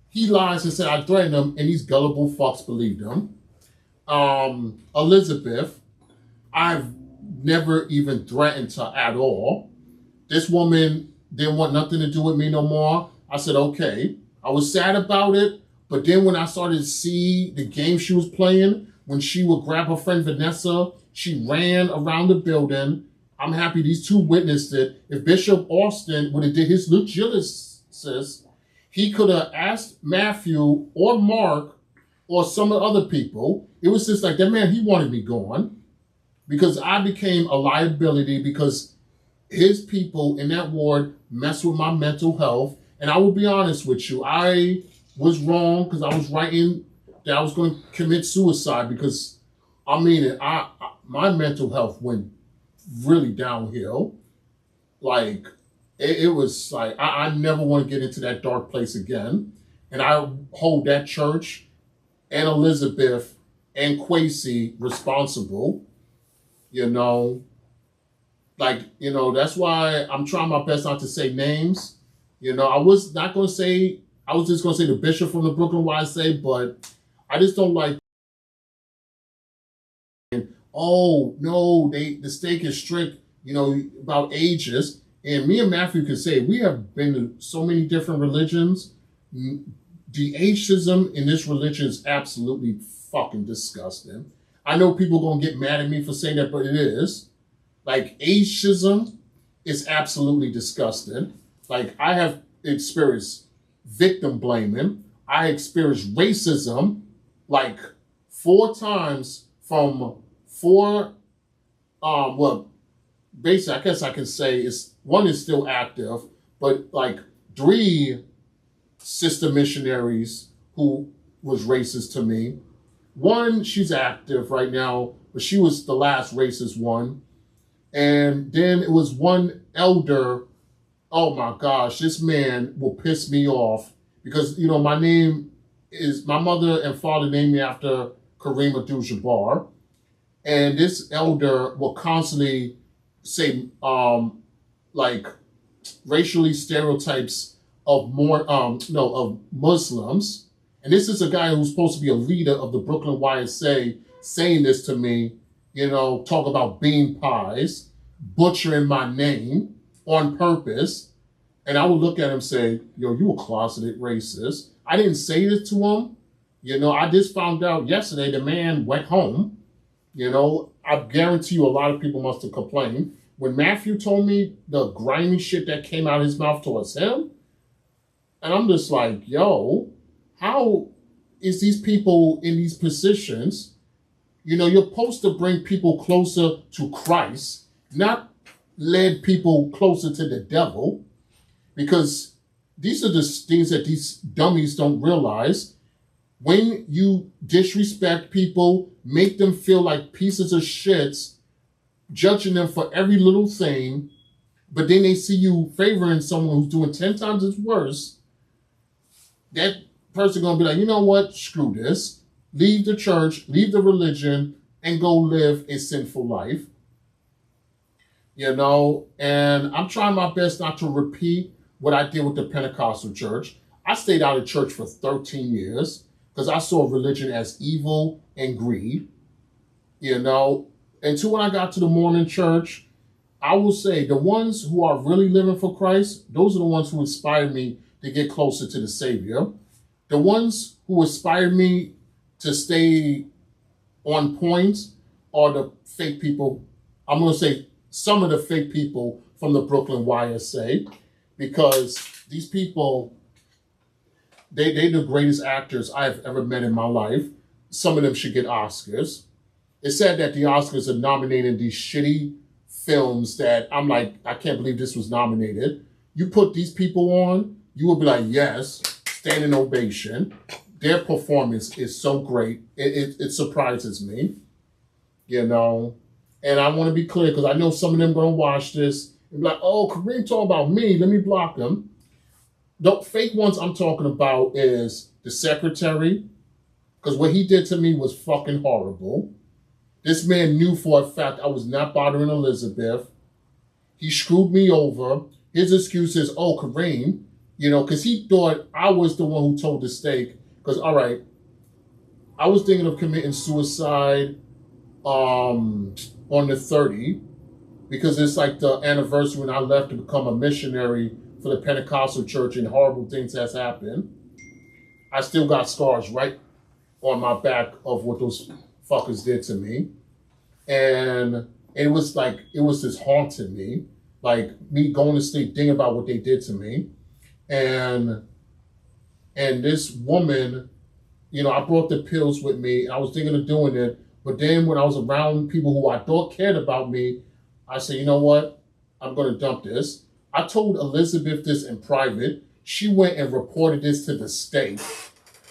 he lies and said I threatened him, and these gullible fucks believed him. Elizabeth, I've never even threatened her at all. This woman didn't want nothing to do with me no more. I said, okay. I was sad about it, but then when I started to see the game she was playing, when she would grab her friend Vanessa, she ran around the building. I'm happy these two witnessed it. If Bishop Austin would have did his legislacy, he could have asked Matthew or Mark or some of the other people. It was just like, that man, he wanted me gone because I became a liability because his people in that ward messed with my mental health. And I will be honest with you, I was wrong because I was writing that I was going to commit suicide because, I mean, my mental health went really downhill. Like, it was like, I never want to get into that dark place again. And I hold that church and Elizabeth and Kwesi responsible, you know. Like, you know, that's why I'm trying my best not to say names. You know, I was not going to say, I was just going to say the bishop from the Brooklyn YSA, but I just don't like, oh, no, the stake is strict, you know, about ages. And me and Matthew can say, we have been to so many different religions. The ageism in this religion is absolutely fucking disgusting. I know people are going to get mad at me for saying that, but it is. Like, ageism is absolutely disgusting. Like, I have experienced victim blaming. I experienced racism, like, 4 times from 4, well, basically, I guess I can say one is still active, but like 3 sister missionaries who was racist to me. One, she's active right now, but she was the last racist one. And then it was one elder. Oh my gosh, this man will piss me off because, you know, my mother and father named me after Kareem Abdul-Jabbar. And this elder will constantly say, like, racially stereotypes of of Muslims. And this is a guy who's supposed to be a leader of the Brooklyn YSA saying this to me, you know, talk about bean pies, butchering my name on purpose. And I would look at him and say, yo, you a closeted racist. I didn't say this to him. You know, I just found out yesterday the man went home. You know, I guarantee you a lot of people must have complained. When Matthew told me the grimy shit that came out of his mouth towards him, and I'm just like, yo, how is these people in these positions? You know, you're supposed to bring people closer to Christ, not lead people closer to the devil, because these are the things that these dummies don't realize. When you disrespect people, make them feel like pieces of shits, judging them for every little thing, but then they see you favoring someone who's doing 10 times as worse, that person gonna be like, you know what, screw this. Leave the church, leave the religion, and go live a sinful life. You know, and I'm trying my best not to repeat what I did with the Pentecostal church. I stayed out of church for 13 years because I saw religion as evil and greed. You know, until when I got to the Mormon Church, I will say the ones who are really living for Christ, those are the ones who inspired me to get closer to the Savior. The ones who inspired me to stay on point are the fake people. I'm going to say some of the fake people from the Brooklyn YSA, because these people, they're the greatest actors I've ever met in my life. Some of them should get Oscars. It's sad that the Oscars are nominating these shitty films that I'm like, I can't believe this was nominated. You put these people on, you would be like, yes, standing ovation. Their performance is so great. It surprises me, you know. And I want to be clear, because I know some of them going to watch this and be like, oh, Kareem talking about me, let me block them. The fake ones I'm talking about is the secretary, because what he did to me was fucking horrible. This man knew for a fact I was not bothering Elizabeth. He screwed me over. His excuse is, oh, Kareem, you know, because he thought I was the one who told the steak. Because, all right, I was thinking of committing suicide on the 30th, because it's like the anniversary when I left to become a missionary for the Pentecostal church, and horrible things has happened. I still got scars right on my back of what those fuckers did to me. And it was just haunting me, like me going to sleep thinking about what they did to me. And this woman, you know, I brought the pills with me, and I was thinking of doing it. But then when I was around people who I thought cared about me, I said, you know what? I'm going to dump this. I told Elizabeth this in private. She went and reported this to the state.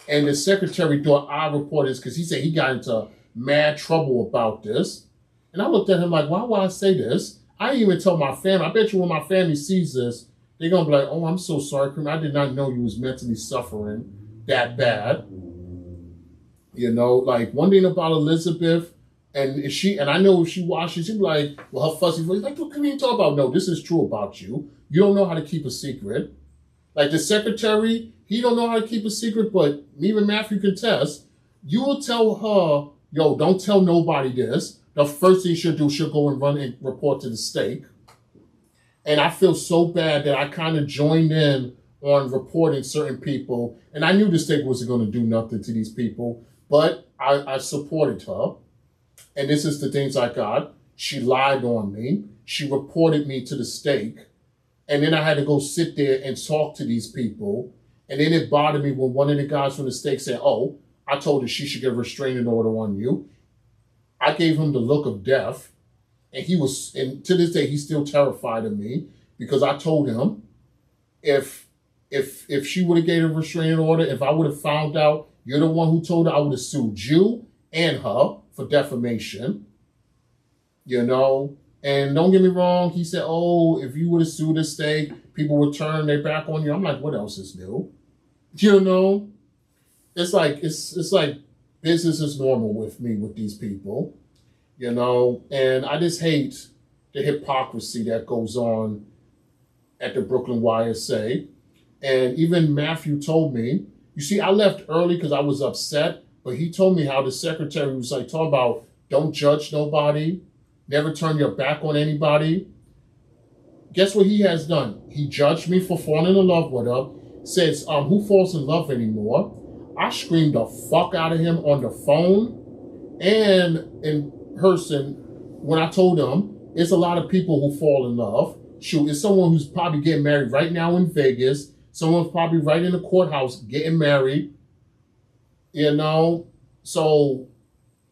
And the secretary thought I reported this because he said he got into mad trouble about this. And I looked at him like, why would I say this? I didn't even tell my family. I bet you when my family sees this, they're going to be like, oh, I'm so sorry, Kareem. I did not know you was mentally suffering that bad. You know, like one thing about Elizabeth, and I know if she watches, she'd be like, well, her fuzzy voice, like, what can you talk about? No, this is true about you. You don't know how to keep a secret. Like the secretary, he don't know how to keep a secret, but me and Matthew can test. You will tell her, yo, don't tell nobody this. The first thing she'll do, she'll go and run and report to the stake. And I feel so bad that I kind of joined in on reporting certain people. And I knew the stake wasn't going to do nothing to these people, but I supported her. And this is the things I got. She lied on me. She reported me to the stake. And then I had to go sit there and talk to these people. And then it bothered me when one of the guys from the stake said, oh, I told her she should get a restraining order on you. I gave him the look of death. And to this day, he's still terrified of me, because I told him if she would have gave a restraining order, if I would have found out you're the one who told her, I would have sued you and her for defamation, you know. And don't get me wrong, he said, oh, if you would have sued the state, people would turn their back on you. I'm like, what else is new? You know, it's like business is normal with me, with these people, you know. And I just hate the hypocrisy that goes on at the Brooklyn YSA. And even Matthew told me, you see, I left early because I was upset, but he told me how the secretary was like, talking about don't judge nobody, never turn your back on anybody. Guess what he has done? He judged me for falling in love with her, says, who falls in love anymore? I screamed the fuck out of him on the phone and in person when I told him it's a lot of people who fall in love. Shoot, it's someone who's probably getting married right now in Vegas. Someone's probably right in the courthouse getting married, you know? So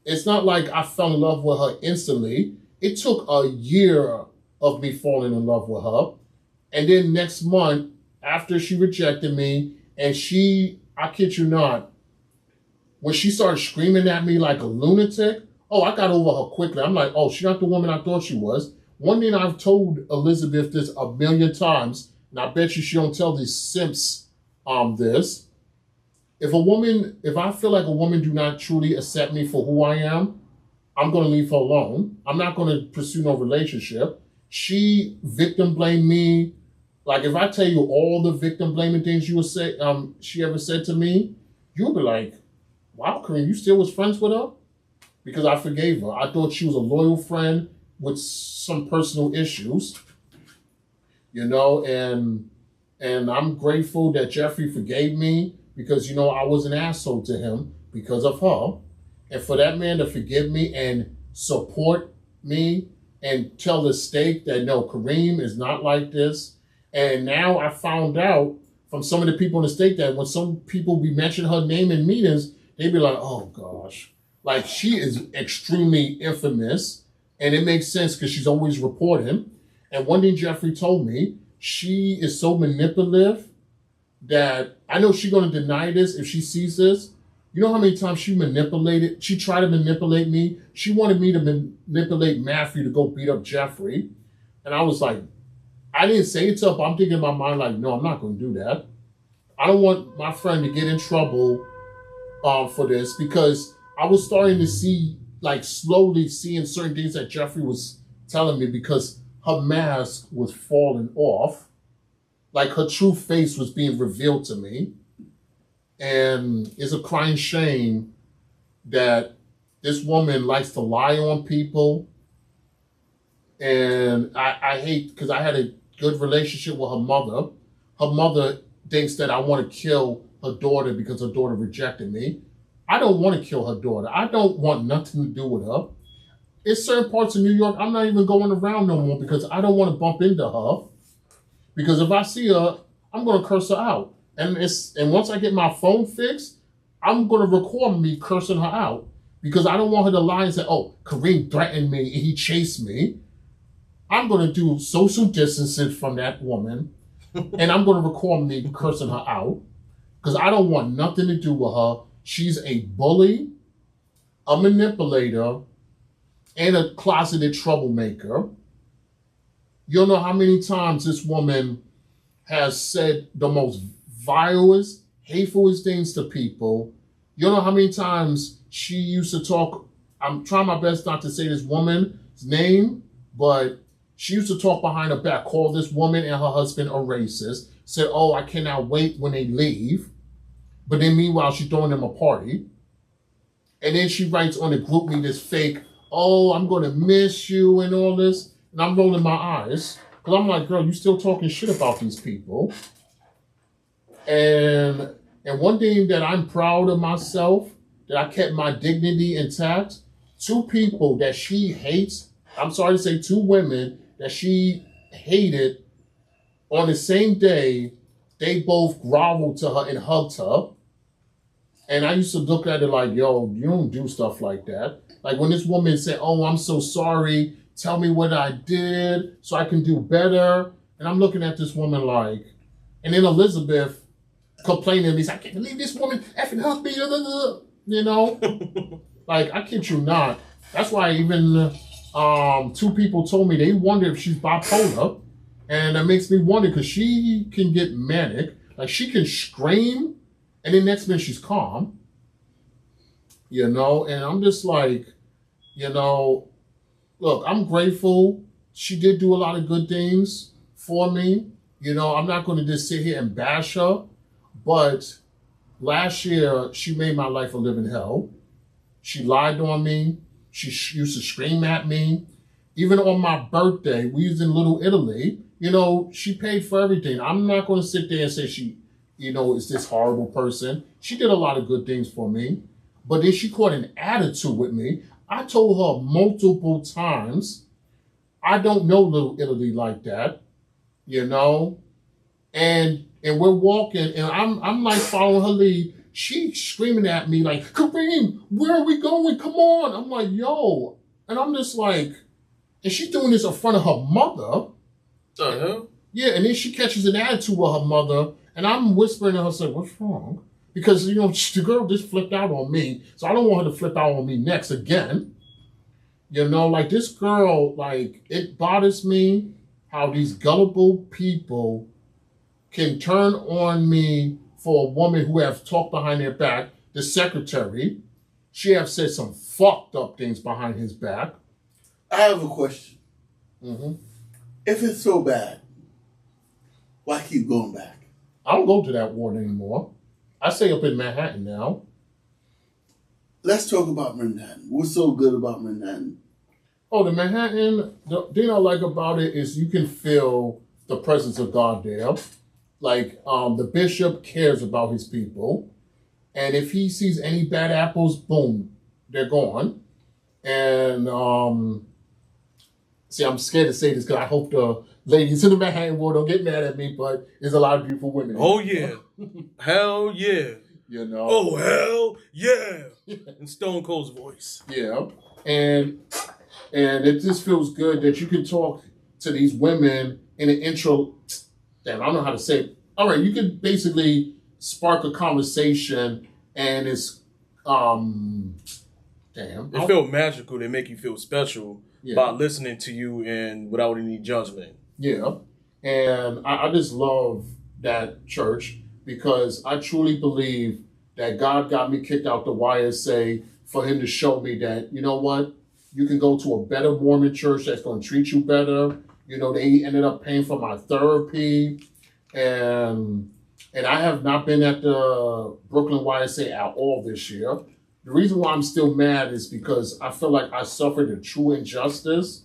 it's not like I fell in love with her instantly. It took a year of me falling in love with her. And then next month, after she rejected me, and I kid you not, when she started screaming at me like a lunatic, I got over her quickly. I'm like, she's not the woman I thought she was. One thing I've told Elizabeth this a million times, and I bet you she don't tell these simps this. If I feel like a woman do not truly accept me for who I am, I'm going to leave her alone. I'm not going to pursue no relationship. She victim blamed me. Like if I tell you all the victim blaming things you would say, she ever said to me, you'll be like, wow, Kareem, you still was friends with her? Because I forgave her. I thought she was a loyal friend with some personal issues, you know, and I'm grateful that Jeffrey forgave me because, you know, I was an asshole to him because of her. And for that man to forgive me and support me and tell the state that no, Kareem is not like this. And now I found out from some of the people in the state that when some people be mentioning her name in meetings, they be like, oh gosh, like she is extremely infamous. And it makes sense because she's always reporting. And one thing Jeffrey told me, she is so manipulative that I know she's going to deny this if she sees this. You know how many times she tried to manipulate me. She wanted me to manipulate Matthew to go beat up Jeffrey. And I was like, I didn't say it to her, but I'm thinking in my mind like, no, I'm not going to do that. I don't want my friend to get in trouble for this, because I was starting to see, like slowly seeing certain things that Jeffrey was telling me, because her mask was falling off. Like her true face was being revealed to me. And it's a crying shame that this woman likes to lie on people. And I hate, because I had a good relationship with her mother. Her mother thinks that I want to kill her daughter because her daughter rejected me. I don't want to kill her daughter. I don't want nothing to do with her. In certain parts of New York, I'm not even going around no more because I don't want to bump into her. Because if I see her, I'm going to curse her out. And once I get my phone fixed, I'm going to record me cursing her out. Because I don't want her to lie and say, oh, Kareem threatened me and he chased me. I'm going to do social distancing from that woman. And I'm going to record me cursing her out. Because I don't want nothing to do with her. She's a bully, a manipulator, and a closeted troublemaker. You don't know how many times this woman has said the most vilest, hatefulest things to people. You don't know how many times she used to talk. I'm trying my best not to say this woman's name, but she used to talk behind her back, call this woman and her husband a racist, said, oh, I cannot wait when they leave. But then meanwhile, she's throwing them a party. And then she writes on the group me this fake, oh, I'm going to miss you and all this. And I'm rolling my eyes. Because I'm like, girl, you still talking shit about these people. And one thing that I'm proud of myself, that I kept my dignity intact, 2 people that she hates, I'm sorry to say 2 women that she hated, on the same day, they both groveled to her and hugged her. And I used to look at it like, yo, you don't do stuff like that. Like when this woman said, oh, I'm so sorry, tell me what I did so I can do better. And I'm looking at this woman like, and then Elizabeth complaining to me, I can't believe this woman effing hugged me, you know? Like, I kid you not. That's why even 2 people told me they wonder if she's bipolar. And that makes me wonder, because she can get manic. Like, she can scream, and then next minute she's calm. You know? And I'm just like, you know, look, I'm grateful. She did do a lot of good things for me. You know, I'm not going to just sit here and bash her. But last year, she made my life a living hell. She lied on me. She used to scream at me. Even on my birthday, we was in Little Italy. You know, she paid for everything. I'm not going to sit there and say she, you know, is this horrible person. She did a lot of good things for me. But then she caught an attitude with me. I told her multiple times, I don't know Little Italy like that, you know? And we're walking, and I'm like following her lead. She's screaming at me like, Kareem, where are we going? Come on. I'm like, yo. And I'm just like, and she's doing this in front of her mother. Uh-huh. Yeah, and then she catches an attitude with her mother, and I'm whispering to her, saying, what's wrong? Because, you know, the girl just flipped out on me, so I don't want her to flip out on me next again. You know, like this girl, like, it bothers me how these gullible people can turn on me for a woman who have talked behind their back. The secretary, she have said some fucked up things behind his back. I have a question. Mm-hmm. If it's so bad, why keep going back? I don't go to that ward anymore. I stay up in Manhattan now. Let's talk about Manhattan. What's so good about Manhattan? Oh, the Manhattan, the thing I like about it is you can feel the presence of God there. Like, the bishop cares about his people. And if he sees any bad apples, boom, they're gone. And See, I'm scared to say this because I hope the ladies in the Manhattan War don't get mad at me, but there's a lot of beautiful women. Oh, yeah. Hell yeah. You know? Oh, hell yeah. In Stone Cold's voice. Yeah. And it just feels good that you can talk to these women in an intro. Damn, I don't know how to say it. All right, you can basically spark a conversation, and it's It feel magical. They make you feel special by listening to you and without any judgment. Yeah. And I just love that church because I truly believe that God got me kicked out the YSA for him to show me that, you know what, you can go to a better Mormon church that's going to treat you better. You know, they ended up paying for my therapy. And I have not been at the Brooklyn YSA at all this year. The reason why I'm still mad is because I feel like I suffered a true injustice.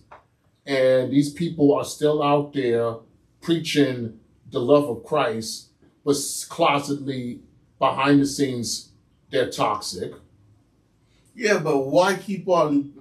And these people are still out there preaching the love of Christ, but closetly, behind the scenes, they're toxic. Yeah, but why keep on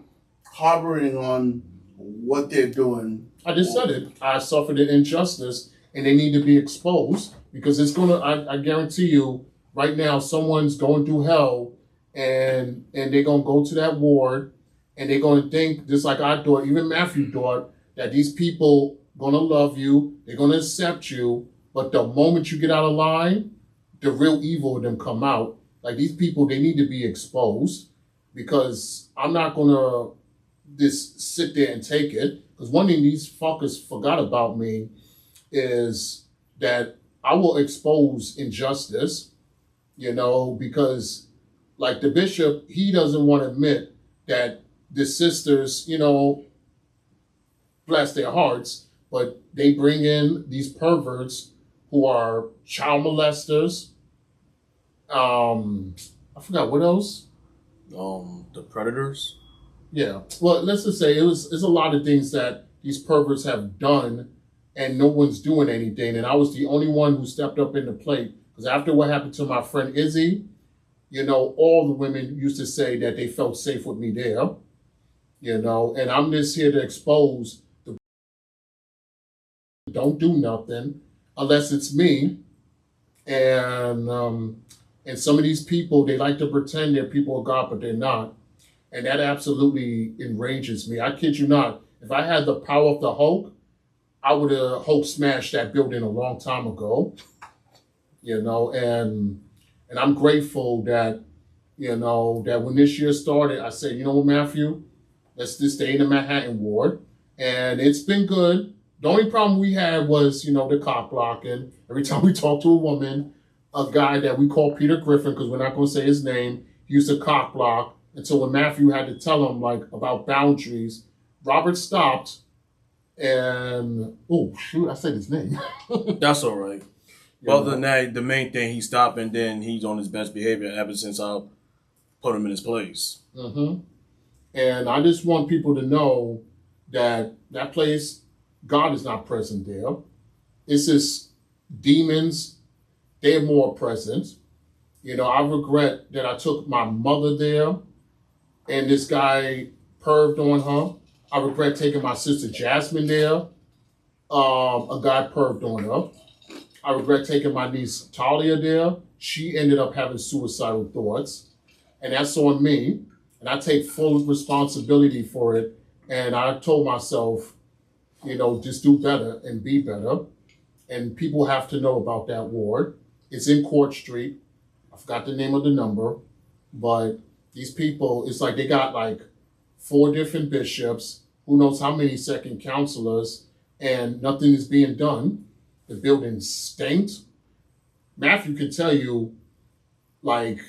harboring on what they're doing? I just said it. I suffered an injustice, and they need to be exposed because it's gonna. I guarantee you, right now, someone's going through hell, and they're gonna go to that ward, and they're gonna think just like I thought. Even Matthew thought that these people gonna love you, they're gonna accept you, but the moment you get out of line, the real evil of them come out. Like these people, they need to be exposed because I'm not gonna just sit there and take it. Because one thing these fuckers forgot about me is that I will expose injustice, you know, because like the bishop, he doesn't want to admit that the sisters, you know, bless their hearts, but they bring in these perverts who are child molesters. I forgot what else. The predators. Yeah. Well, let's just say it's a lot of things that these perverts have done, and no one's doing anything. And I was the only one who stepped up in the plate because after what happened to my friend Izzy, you know, all the women used to say that they felt safe with me there. You know, and I'm just here to expose the don't do nothing unless it's me. And some of these people, they like to pretend they're people of God, but they're not. And that absolutely enrages me. I kid you not. If I had the power of the Hulk, I would have Hulk smashed that building a long time ago. You know, and I'm grateful that, you know, that when this year started, I said, you know what, Matthew, let's just stay in the Manhattan ward. And it's been good. The only problem we had was, you know, the cock blocking. Every time we talk to a woman, a guy that we call Peter Griffin, because we're not going to say his name, he used to cock block. And so when Matthew had to tell him, like, about boundaries, Robert stopped and, oh, shoot, I said his name. That's all right. Yeah. Other than that, the main thing, he stopped and then he's on his best behavior ever since I put him in his place. Mm-hmm. And I just want people to know that that place, God is not present there. It's just demons. They're more present. You know, I regret that I took my mother there and this guy perved on her. I regret taking my sister Jasmine there. A guy perved on her. I regret taking my niece Talia there. She ended up having suicidal thoughts. And that's on me. And I take full responsibility for it. And I told myself, you know, just do better and be better. And people have to know about that ward. It's in Court Street. I forgot the name of the number. But these people, it's like they got like 4 different bishops, who knows how many second counselors, and nothing is being done. The building stinks. Matthew can tell you, like,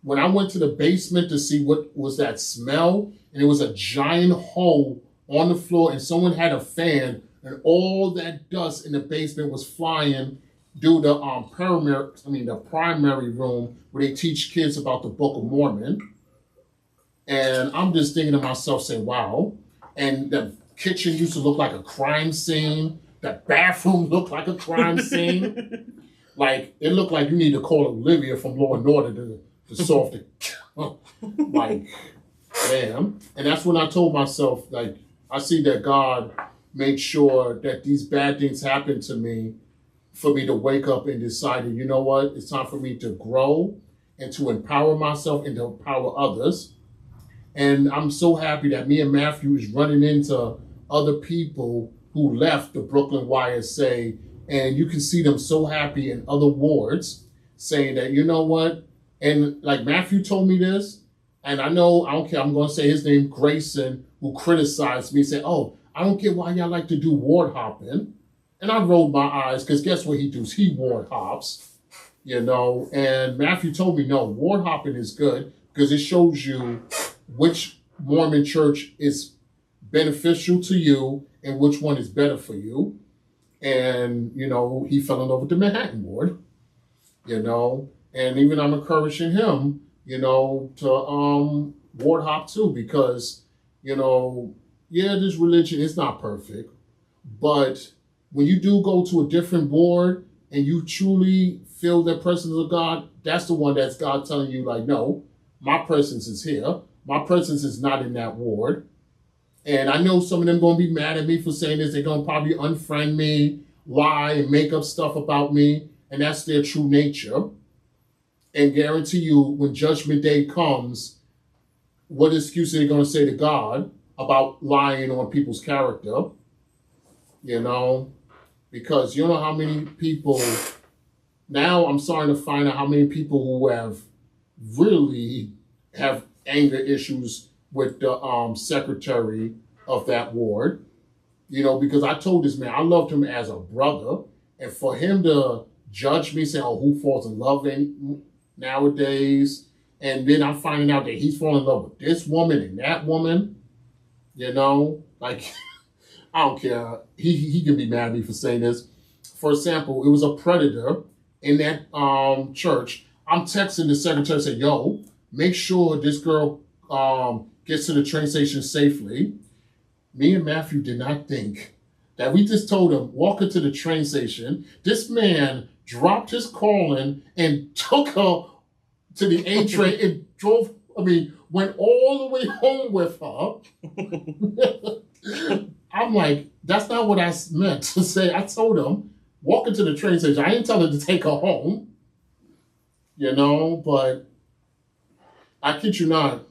when I went to the basement to see what was that smell, and it was a giant hole on the floor, and someone had a fan, and all that dust in the basement was flying through the primary room where they teach kids about the Book of Mormon. And I'm just thinking to myself, saying, wow. And the kitchen used to look like a crime scene. The bathroom looked like a crime scene. Like, it looked like you need to call Olivia from Law and Order to solve the, like, damn. And that's when I told myself, like, I see that God made sure that these bad things happen to me for me to wake up and decide, you know what, it's time for me to grow and to empower myself and to empower others. And I'm so happy that me and Matthew is running into other people who left the Brooklyn YSA, and you can see them so happy in other wards saying that, you know what, and like Matthew told me this, and I don't care, I'm going to say his name, Grayson, who criticized me, said, oh, I don't get why y'all like to do ward hopping. And I rolled my eyes, because guess what he does? He ward hops, and Matthew told me, no, ward hopping is good because it shows you which Mormon church is beneficial to you and which one is better for you. And, he fell in love with the Manhattan ward, and even I'm encouraging him, to ward hop too, because, this religion is not perfect, but when you do go to a different ward and you truly feel the presence of God, that's the one that's God telling you, like, no, my presence is here. My presence is not in that ward. And I know some of them going to be mad at me for saying this. They're going to probably unfriend me, lie, and make up stuff about me. And that's their true nature. And guarantee you, when Judgment Day comes, what excuse are they going to say to God about lying on people's character? Because you know how many people, now I'm starting to find out how many people who have anger issues with the secretary of that ward, because I told this man, I loved him as a brother, and for him to judge me, say, oh, who falls in love nowadays, and then I'm finding out that he's falling in love with this woman and that woman, like, I don't care. He can be mad at me for saying this. For example, it was a predator in that church. I'm texting the secretary, say, yo, make sure this girl gets to the train station safely. Me and Matthew did not think that we just told him, walk her to the train station. This man dropped his calling and took her to the A train and went all the way home with her. I'm like, that's not what I meant to say. I told him, walk her to the train station. I didn't tell her to take her home, but I kid you not.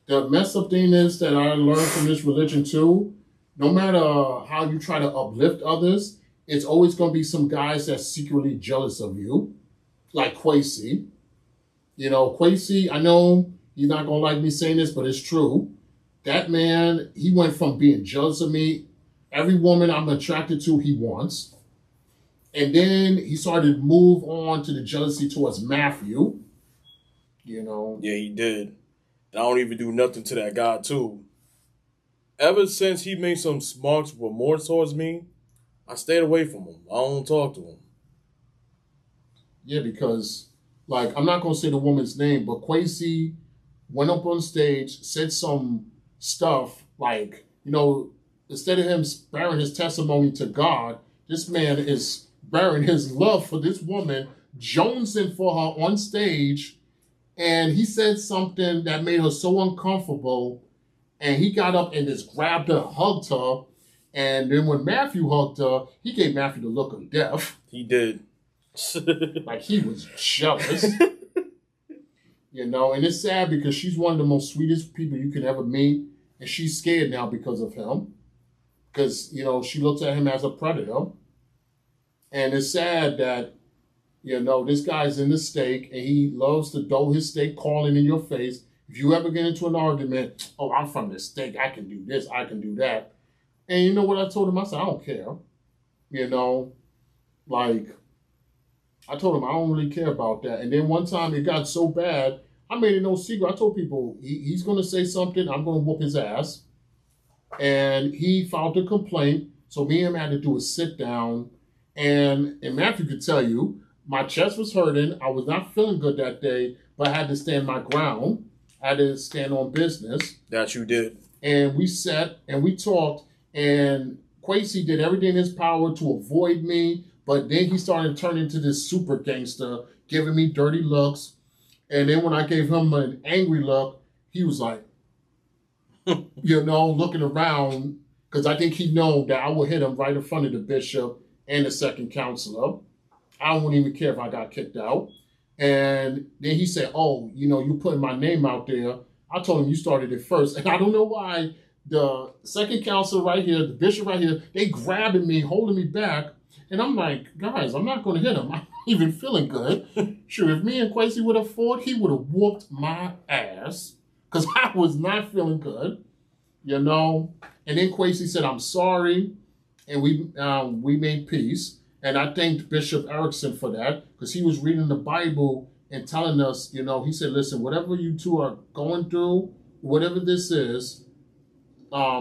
The messed up thing is that I learned from this religion too, no matter how you try to uplift others, it's always going to be some guys that's secretly jealous of you, like Kwesi. Kwesi, I know he's not going to like me saying this, but it's true. That man, he went from being jealous of me, every woman I'm attracted to, he wants. And then he started to move on to the jealousy towards Matthew, Yeah, he did. And I don't even do nothing to that guy, too. Ever since he made some marks of remorse towards me, I stayed away from him. I don't talk to him. Yeah, because, I'm not going to say the woman's name, but Kwesi went up on stage, said some stuff instead of him bearing his testimony to God, this man is bearing his love for this woman, jonesing for her on stage, and he said something that made her so uncomfortable, and he got up and just grabbed her, hugged her, and then when Matthew hugged her, he gave Matthew the look of death. He did. Like he was jealous. And it's sad because she's one of the most sweetest people you can ever meet, and she's scared now because of him. Because, she looks at him as a predator. And it's sad that, this guy's in the stake, and he loves to dole his stake calling in your face. If you ever get into an argument, oh, I'm from the stake, I can do this, I can do that. And you know what I told him? I said, I don't care. I told him I don't really care about that. And then one time it got so bad, I made it no secret. I told people, he's going to say something, I'm going to whoop his ass. And he filed a complaint. So me and him had to do a sit down. And Matthew could tell you, my chest was hurting. I was not feeling good that day, but I had to stand my ground. I had to stand on business. That you did. And we sat and we talked. And Kwesi did everything in his power to avoid me. But then he started turning into this super gangster, giving me dirty looks. And then when I gave him an angry look, he was like, looking around because I think he know that I will hit him right in front of the bishop and the second counselor. I wouldn't even care if I got kicked out. And then he said, oh, you putting my name out there. I told him you started it first. And I don't know why the second counselor right here, the bishop right here, they grabbing me, holding me back. And I'm like, guys, I'm not going to hit him. I'm not even feeling good. Sure, if me and Kwesi would have fought, he would have whooped my ass because I was not feeling good, And then Kwesi said, I'm sorry. And we made peace. And I thanked Bishop Erickson for that because he was reading the Bible and telling us, he said, listen, whatever you two are going through, whatever this is,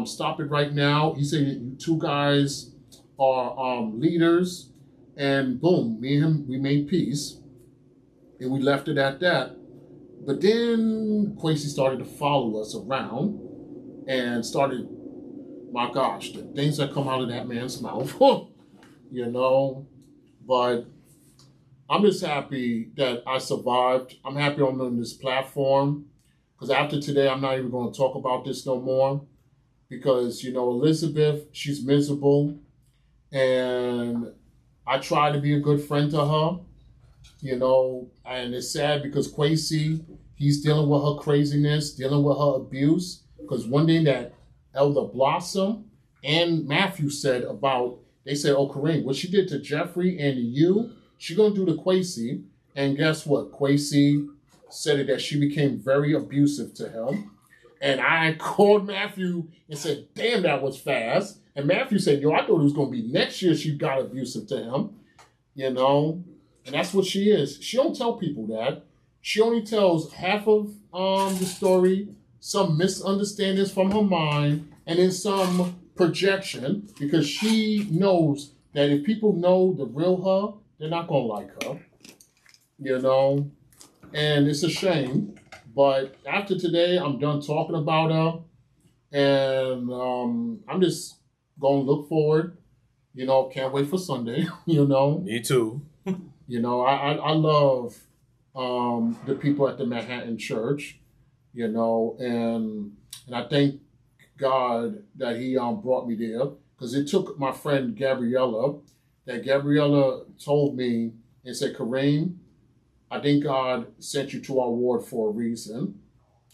stop it right now. He said, you two guys are leaders. And boom, me and him, we made peace. And we left it at that. But then Kwesi started to follow us around and started, my gosh, the things that come out of that man's mouth, But I'm just happy that I survived. I'm happy I'm on this platform because after today, I'm not even going to talk about this no more because, Elizabeth, she's miserable and I try to be a good friend to her, and it's sad because Kwesi, he's dealing with her craziness, dealing with her abuse because one thing that Elder Blossom and Matthew said about, they said, oh, Kareem, what she did to Jeffrey and to you, she going to do to Kwesi. And guess what? Kwesi said it that she became very abusive to him. And I called Matthew and said, damn, that was fast. And Matthew said, yo, I thought it was going to be next year she got abusive to him, And that's what she is. She don't tell people that. She only tells half of the story, some misunderstandings from her mind, and then some projection because she knows that if people know the real her, they're not going to like her, and it's a shame. But after today, I'm done talking about her and I'm just going to look forward, can't wait for Sunday, Me too. I love the people at the Manhattan Church, and I thank God that he brought me there because it took my friend Gabriella told me and said, Kareem, I think God sent you to our ward for a reason.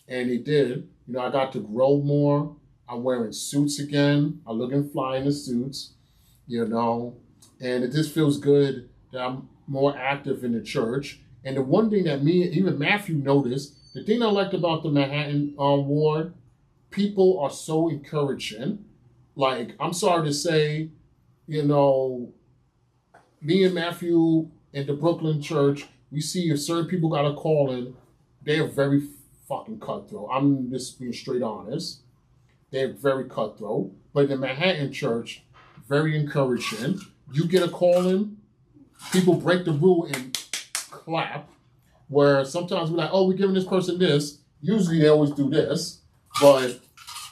And he did. I got to grow more. I'm wearing suits again. I'm looking fly in the suits, and it just feels good that I'm more active in the church. And the one thing that even Matthew noticed, the thing I liked about the Manhattan ward, people are so encouraging. Like, I'm sorry to say, me and Matthew in the Brooklyn Church, we see if certain people got a calling, they're very fucking cutthroat. I'm just being straight honest. They're very cutthroat. But in the Manhattan Church, very encouraging. You get a calling, people break the rule and clap. Where sometimes we're like, oh, we're giving this person this. Usually they always do this. But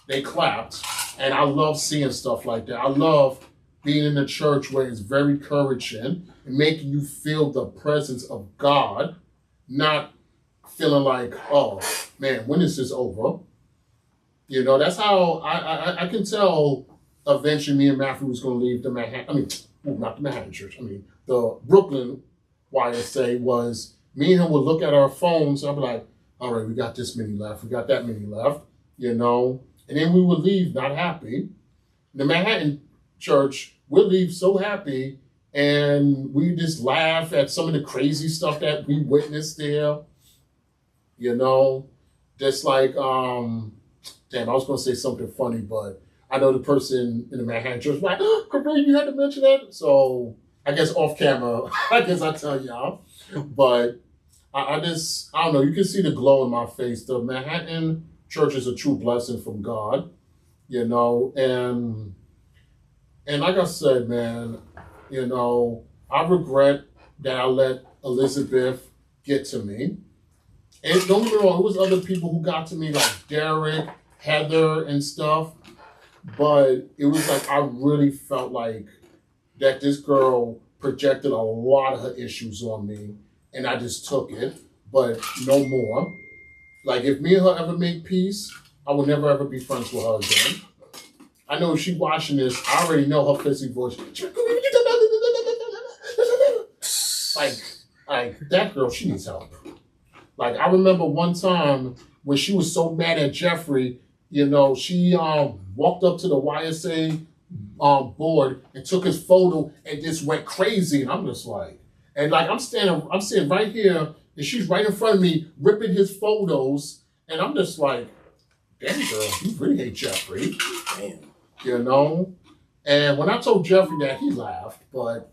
they clapped, and I love seeing stuff like that. I love being in a church where it's very encouraging and making you feel the presence of God, not feeling like, oh, man, when is this over? That's how I can tell eventually me and Matthew was going to leave the Manhattan, not the Manhattan Church, the Brooklyn YSA was, me and him would look at our phones, and I'd be like, all right, we got this many left, we got that many left. And then we would leave not happy. The Manhattan Church, we'll leave so happy, and we just laugh at some of the crazy stuff that we witnessed there. Just like, damn, I was going to say something funny, but I know the person in the Manhattan Church was like, oh, Kareem, you had to mention that? So I guess off camera, I tell y'all. But I don't know, you can see the glow in my face. The Manhattan Church is a true blessing from God, and like I said, man, I regret that I let Elizabeth get to me. And don't get me wrong, it was other people who got to me, like Derek, Heather, and stuff. But it was like I really felt like that this girl projected a lot of her issues on me, and I just took it, but no more. Like, if me and her ever make peace, I would never ever be friends with her again. I know if she's watching this, I already know her physical voice. Like that girl, she needs help. Like I remember one time when she was so mad at Jeffrey, you know, she walked up to the YSA board and took his photo and just went crazy. And I'm just like, and like I'm sitting right here, and she's right in front of me ripping his photos, and I'm just like, damn girl, you really hate Jeffrey. Damn. You know? And when I told Jeffrey that, he laughed, but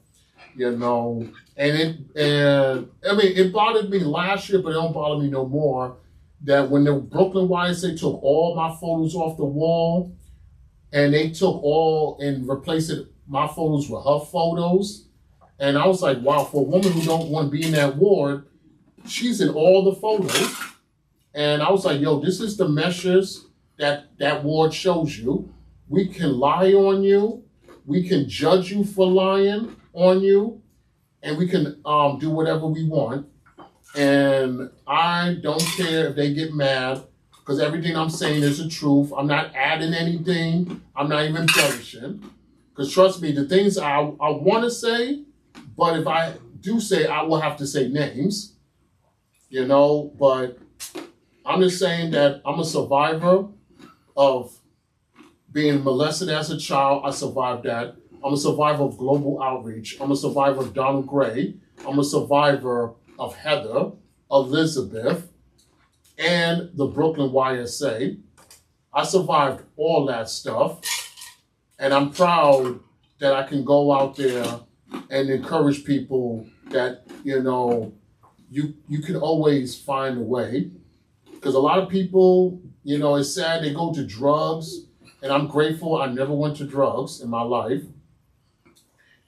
you know, and I mean it bothered me last year, but it don't bother me no more. That when the Brooklyn YSA took all my photos off the wall, and they took all and replaced my photos with her photos, and I was like, wow, for a woman who don't want to be in that ward, she's in all the photos, and I was like, yo, this is the measures that ward shows you. We can lie on you, we can judge you for lying on you, and we can do whatever we want. And I don't care if they get mad, because everything I'm saying is the truth. I'm not adding anything. I'm not even embellishing. Because trust me, the things I want to say, but if I do say, I will have to say names, you know, but I'm just saying that I'm a survivor of being molested as a child. I survived that. I'm a survivor of global outreach. I'm a survivor of Donald Gray. I'm a survivor of Heather, Elizabeth, and the Brooklyn YSA. I survived all that stuff. And I'm proud that I can go out there and encourage people that, you know, you can always find a way. Because a lot of people, you know, it's sad they go to drugs. And I'm grateful I never went to drugs in my life.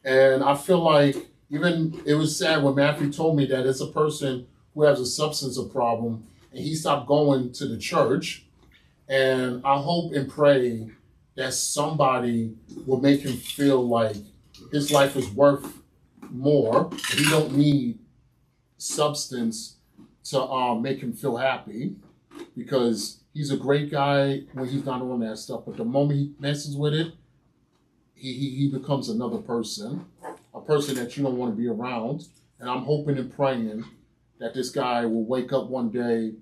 And I feel like even it was sad when Matthew told me that it's a person who has a substance problem and he stopped going to the church. And I hope and pray that somebody will make him feel like his life is worth more. He don't need substance to make him feel happy, because he's a great guy when he's not on that stuff. But the moment he messes with it, he becomes another person, a person that you don't want to be around. And I'm hoping and praying that this guy will wake up one day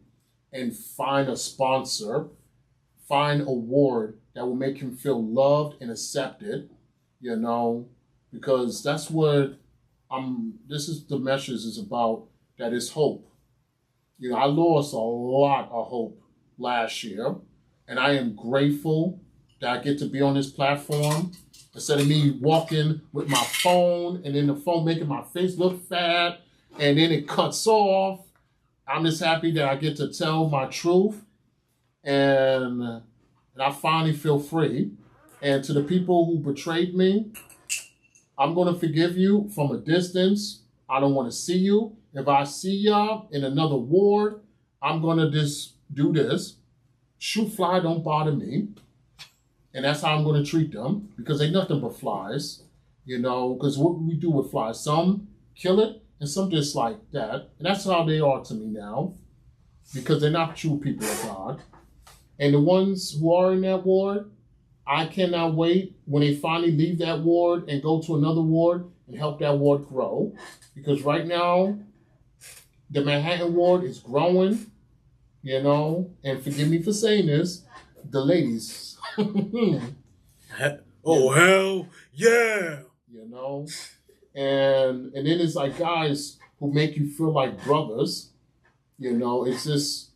and find a sponsor, find a ward that will make him feel loved and accepted, you know, because that's what this is the message is about, that is hope. You know, I lost a lot of hope last year, and I am grateful that I get to be on this platform. Instead of me walking with my phone and then the phone making my face look fat and then it cuts off, I'm just happy that I get to tell my truth, and I finally feel free. And to the people who betrayed me, I'm going to forgive you from a distance. I don't want to see you. If I see y'all in another ward, I'm going to just do this. Shoot fly don't bother me. And that's how I'm going to treat them, because they're nothing but flies, you know, because what we do with flies, some kill it and some just like that. And that's how they are to me now, because they're not true people of God. And the ones who are in that ward, I cannot wait when they finally leave that ward and go to another ward and help that ward grow. Because right now, the Manhattan ward is growing, you know, and forgive me for saying this, the ladies. Oh, hell yeah. You know, and then it's like guys who make you feel like brothers. You know, it's just,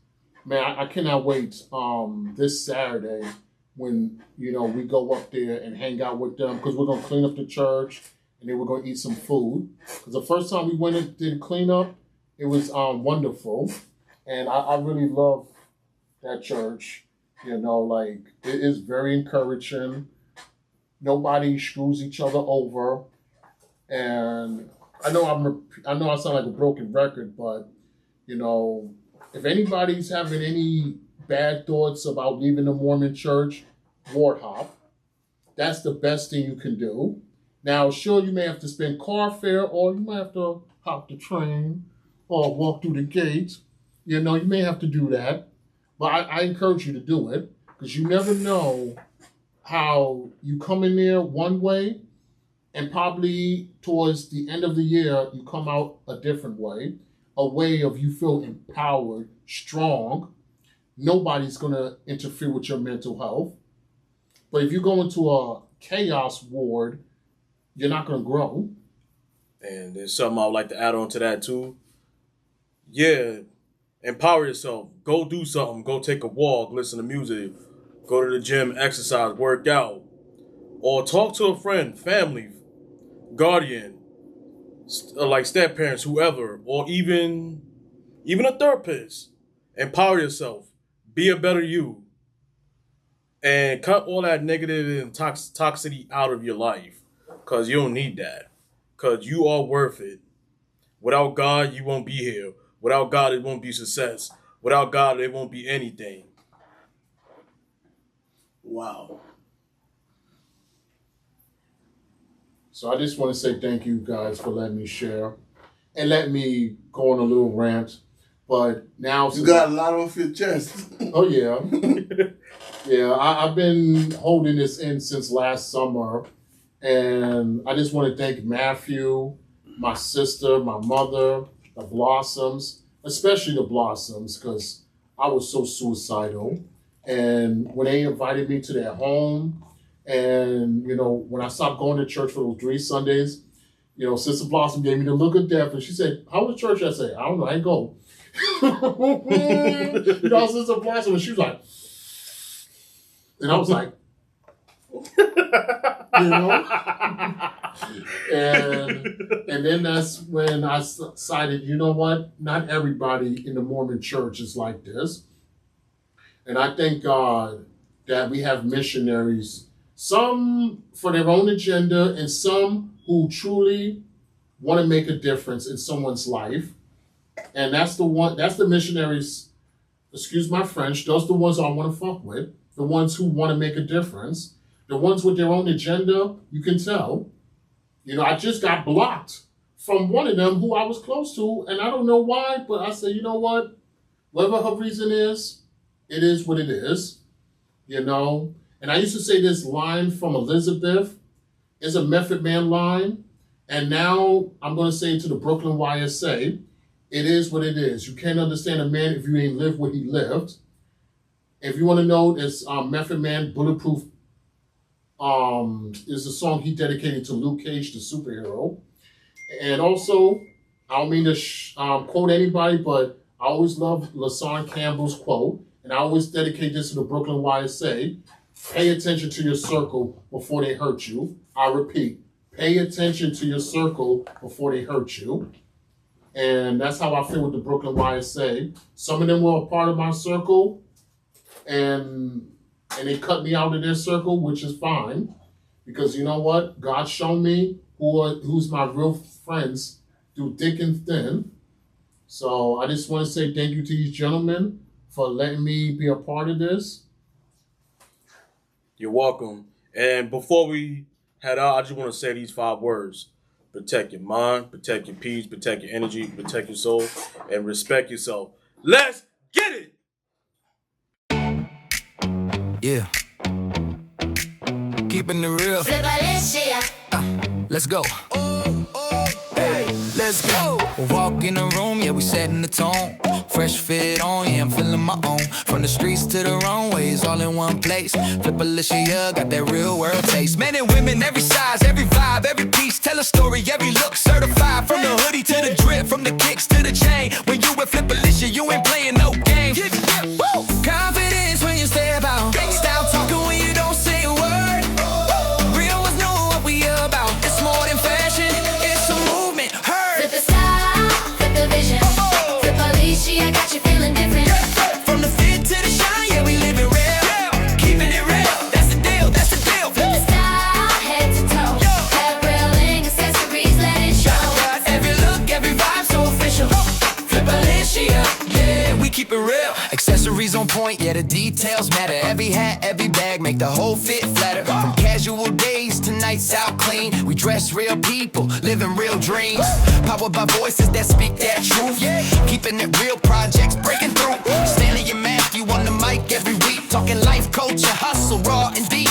man, I cannot wait this Saturday when, you know, we go up there and hang out with them, because we're going to clean up the church and then we're going to eat some food. Because the first time we went and did cleanup, it was wonderful. And I really love that church. You know, like, it is very encouraging. Nobody screws each other over. And I know I sound like a broken record, but, you know, if anybody's having any bad thoughts about leaving the Mormon Church, ward hop. That's the best thing you can do. Now, sure, you may have to spend car fare, or you might have to hop the train or walk through the gates. You know, you may have to do that. But I encourage you to do it, because you never know how you come in there one way, and probably towards the end of the year, you come out a different way, a way of you feel empowered, strong. Nobody's going to interfere with your mental health. But if you go into a chaos ward, you're not going to grow. And there's something I would like to add on to that too. Yeah, empower yourself. Go do something. Go take a walk, listen to music, go to the gym, exercise, work out, or talk to a friend, family, guardian, like step parents, whoever, or even a therapist. Empower yourself. Be a better you. And cut all that negative and toxicity out of your life, because you don't need that. Because you are worth it. Without God, you won't be here. Without God, it won't be success. Without God, it won't be anything. Wow. So I just want to say thank you guys for letting me share and let me go on a little rant. But now you got a lot off your chest. Oh yeah, yeah. I've been holding this in since last summer, and I just want to thank Matthew, my sister, my mother, the Blossoms, especially the Blossoms, because I was so suicidal. And when they invited me to their home, and when I stopped going to church for those 3 Sundays, Sister Blossom gave me the look of death, and she said, "How was church?" I said, "I don't know. I ain't go." Sister Blossom, and she was like, and I was like, and then that's when I decided, you know what? Not everybody in the Mormon Church is like this, and I thank God that we have missionaries, some for their own agenda, and some who truly want to make a difference in someone's life. And that's the missionaries, excuse my French, those are the ones I want to fuck with, the ones who want to make a difference, the ones with their own agenda, you can tell. I just got blocked from one of them who I was close to, and I don't know why, but I said, you know what? Whatever her reason is, it is what it is, And I used to say this line from Elizabeth is a Method Man line, and now I'm going to say it to the Brooklyn YSA. It is what it is. You can't understand a man if you ain't lived what he lived. If you want to know, it's Method Man Bulletproof is a song he dedicated to Luke Cage, the superhero. And also, I don't mean to quote anybody, but I always love LaShawn Campbell's quote, and I always dedicate this to the Brooklyn YSA. Pay attention to your circle before they hurt you. I repeat, pay attention to your circle before they hurt you. And that's how I feel with the Brooklyn YSA. Some of them were a part of my circle, and they cut me out of their circle, which is fine. Because you know what? God's shown me who's my real friends through thick and thin. So I just want to say thank you to these gentlemen for letting me be a part of this. You're welcome. And before we head out, I just want to say these 5 words. Protect your mind, protect your peace, protect your energy, protect your soul, and respect yourself. Let's get it! Yeah. Keeping it real. Let's go. Hey, let's go. Walk in the room, yeah, we setting the tone. Fresh fit on, yeah, I'm feeling my own. From the streets to the runways, all in one place. Flip Alicia, got that real world taste. Men and women, every size, every vibe, every piece. Tell a story, every look certified. From the hoodie to the drip, from the kicks to the chain. When you with Flip Alicia, you ain't playing no games. Confidence when you step out. Style talking when you don't say a word. Real ones know what we about. It's more than fashion, it's a movement. Heard. Flip the style, flip the vision. Flip Alicia, I got you feeling different. From the fit to the shine, yeah, we living real. Keeping it real, that's the deal, that's the deal. Flip the style, head to toe. Hair grilling, accessories, let it show. Every look, every vibe, so official. Flip Alicia, yeah, we keep it real. Accessories on point, yeah, the details matter. Every hat, every bag, make the whole fit flatter. From casual days to nights out clean, we dress real people, living real dreams. Powered by voices that speak that truth. Keeping it real, projects breaking through. Stanley and Matthew on the mic every week, talking life, culture, hustle, raw and deep.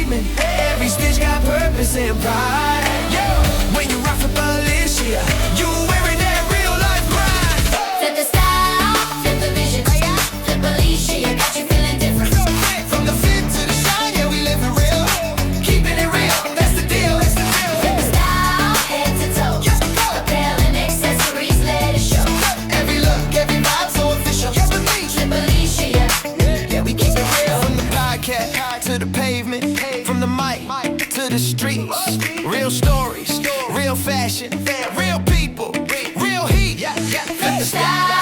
statement. Every stitch got purpose and pride. When you rock for Felicia, you wearing that real life pride. Flip the style, flip the vision. Flip Alicia, you got you feeling different. From the fit to the shine, yeah, we living real. Keeping it real, that's the deal. Flip the style, head to toe. Apparel and accessories, let it show. Every look, every vibe so official. Flip Alicia, Yeah, we keep it real. From the podcast to the pavement, from the mic to the streets. Real stories, real fashion, real people, real heat. Flip the style.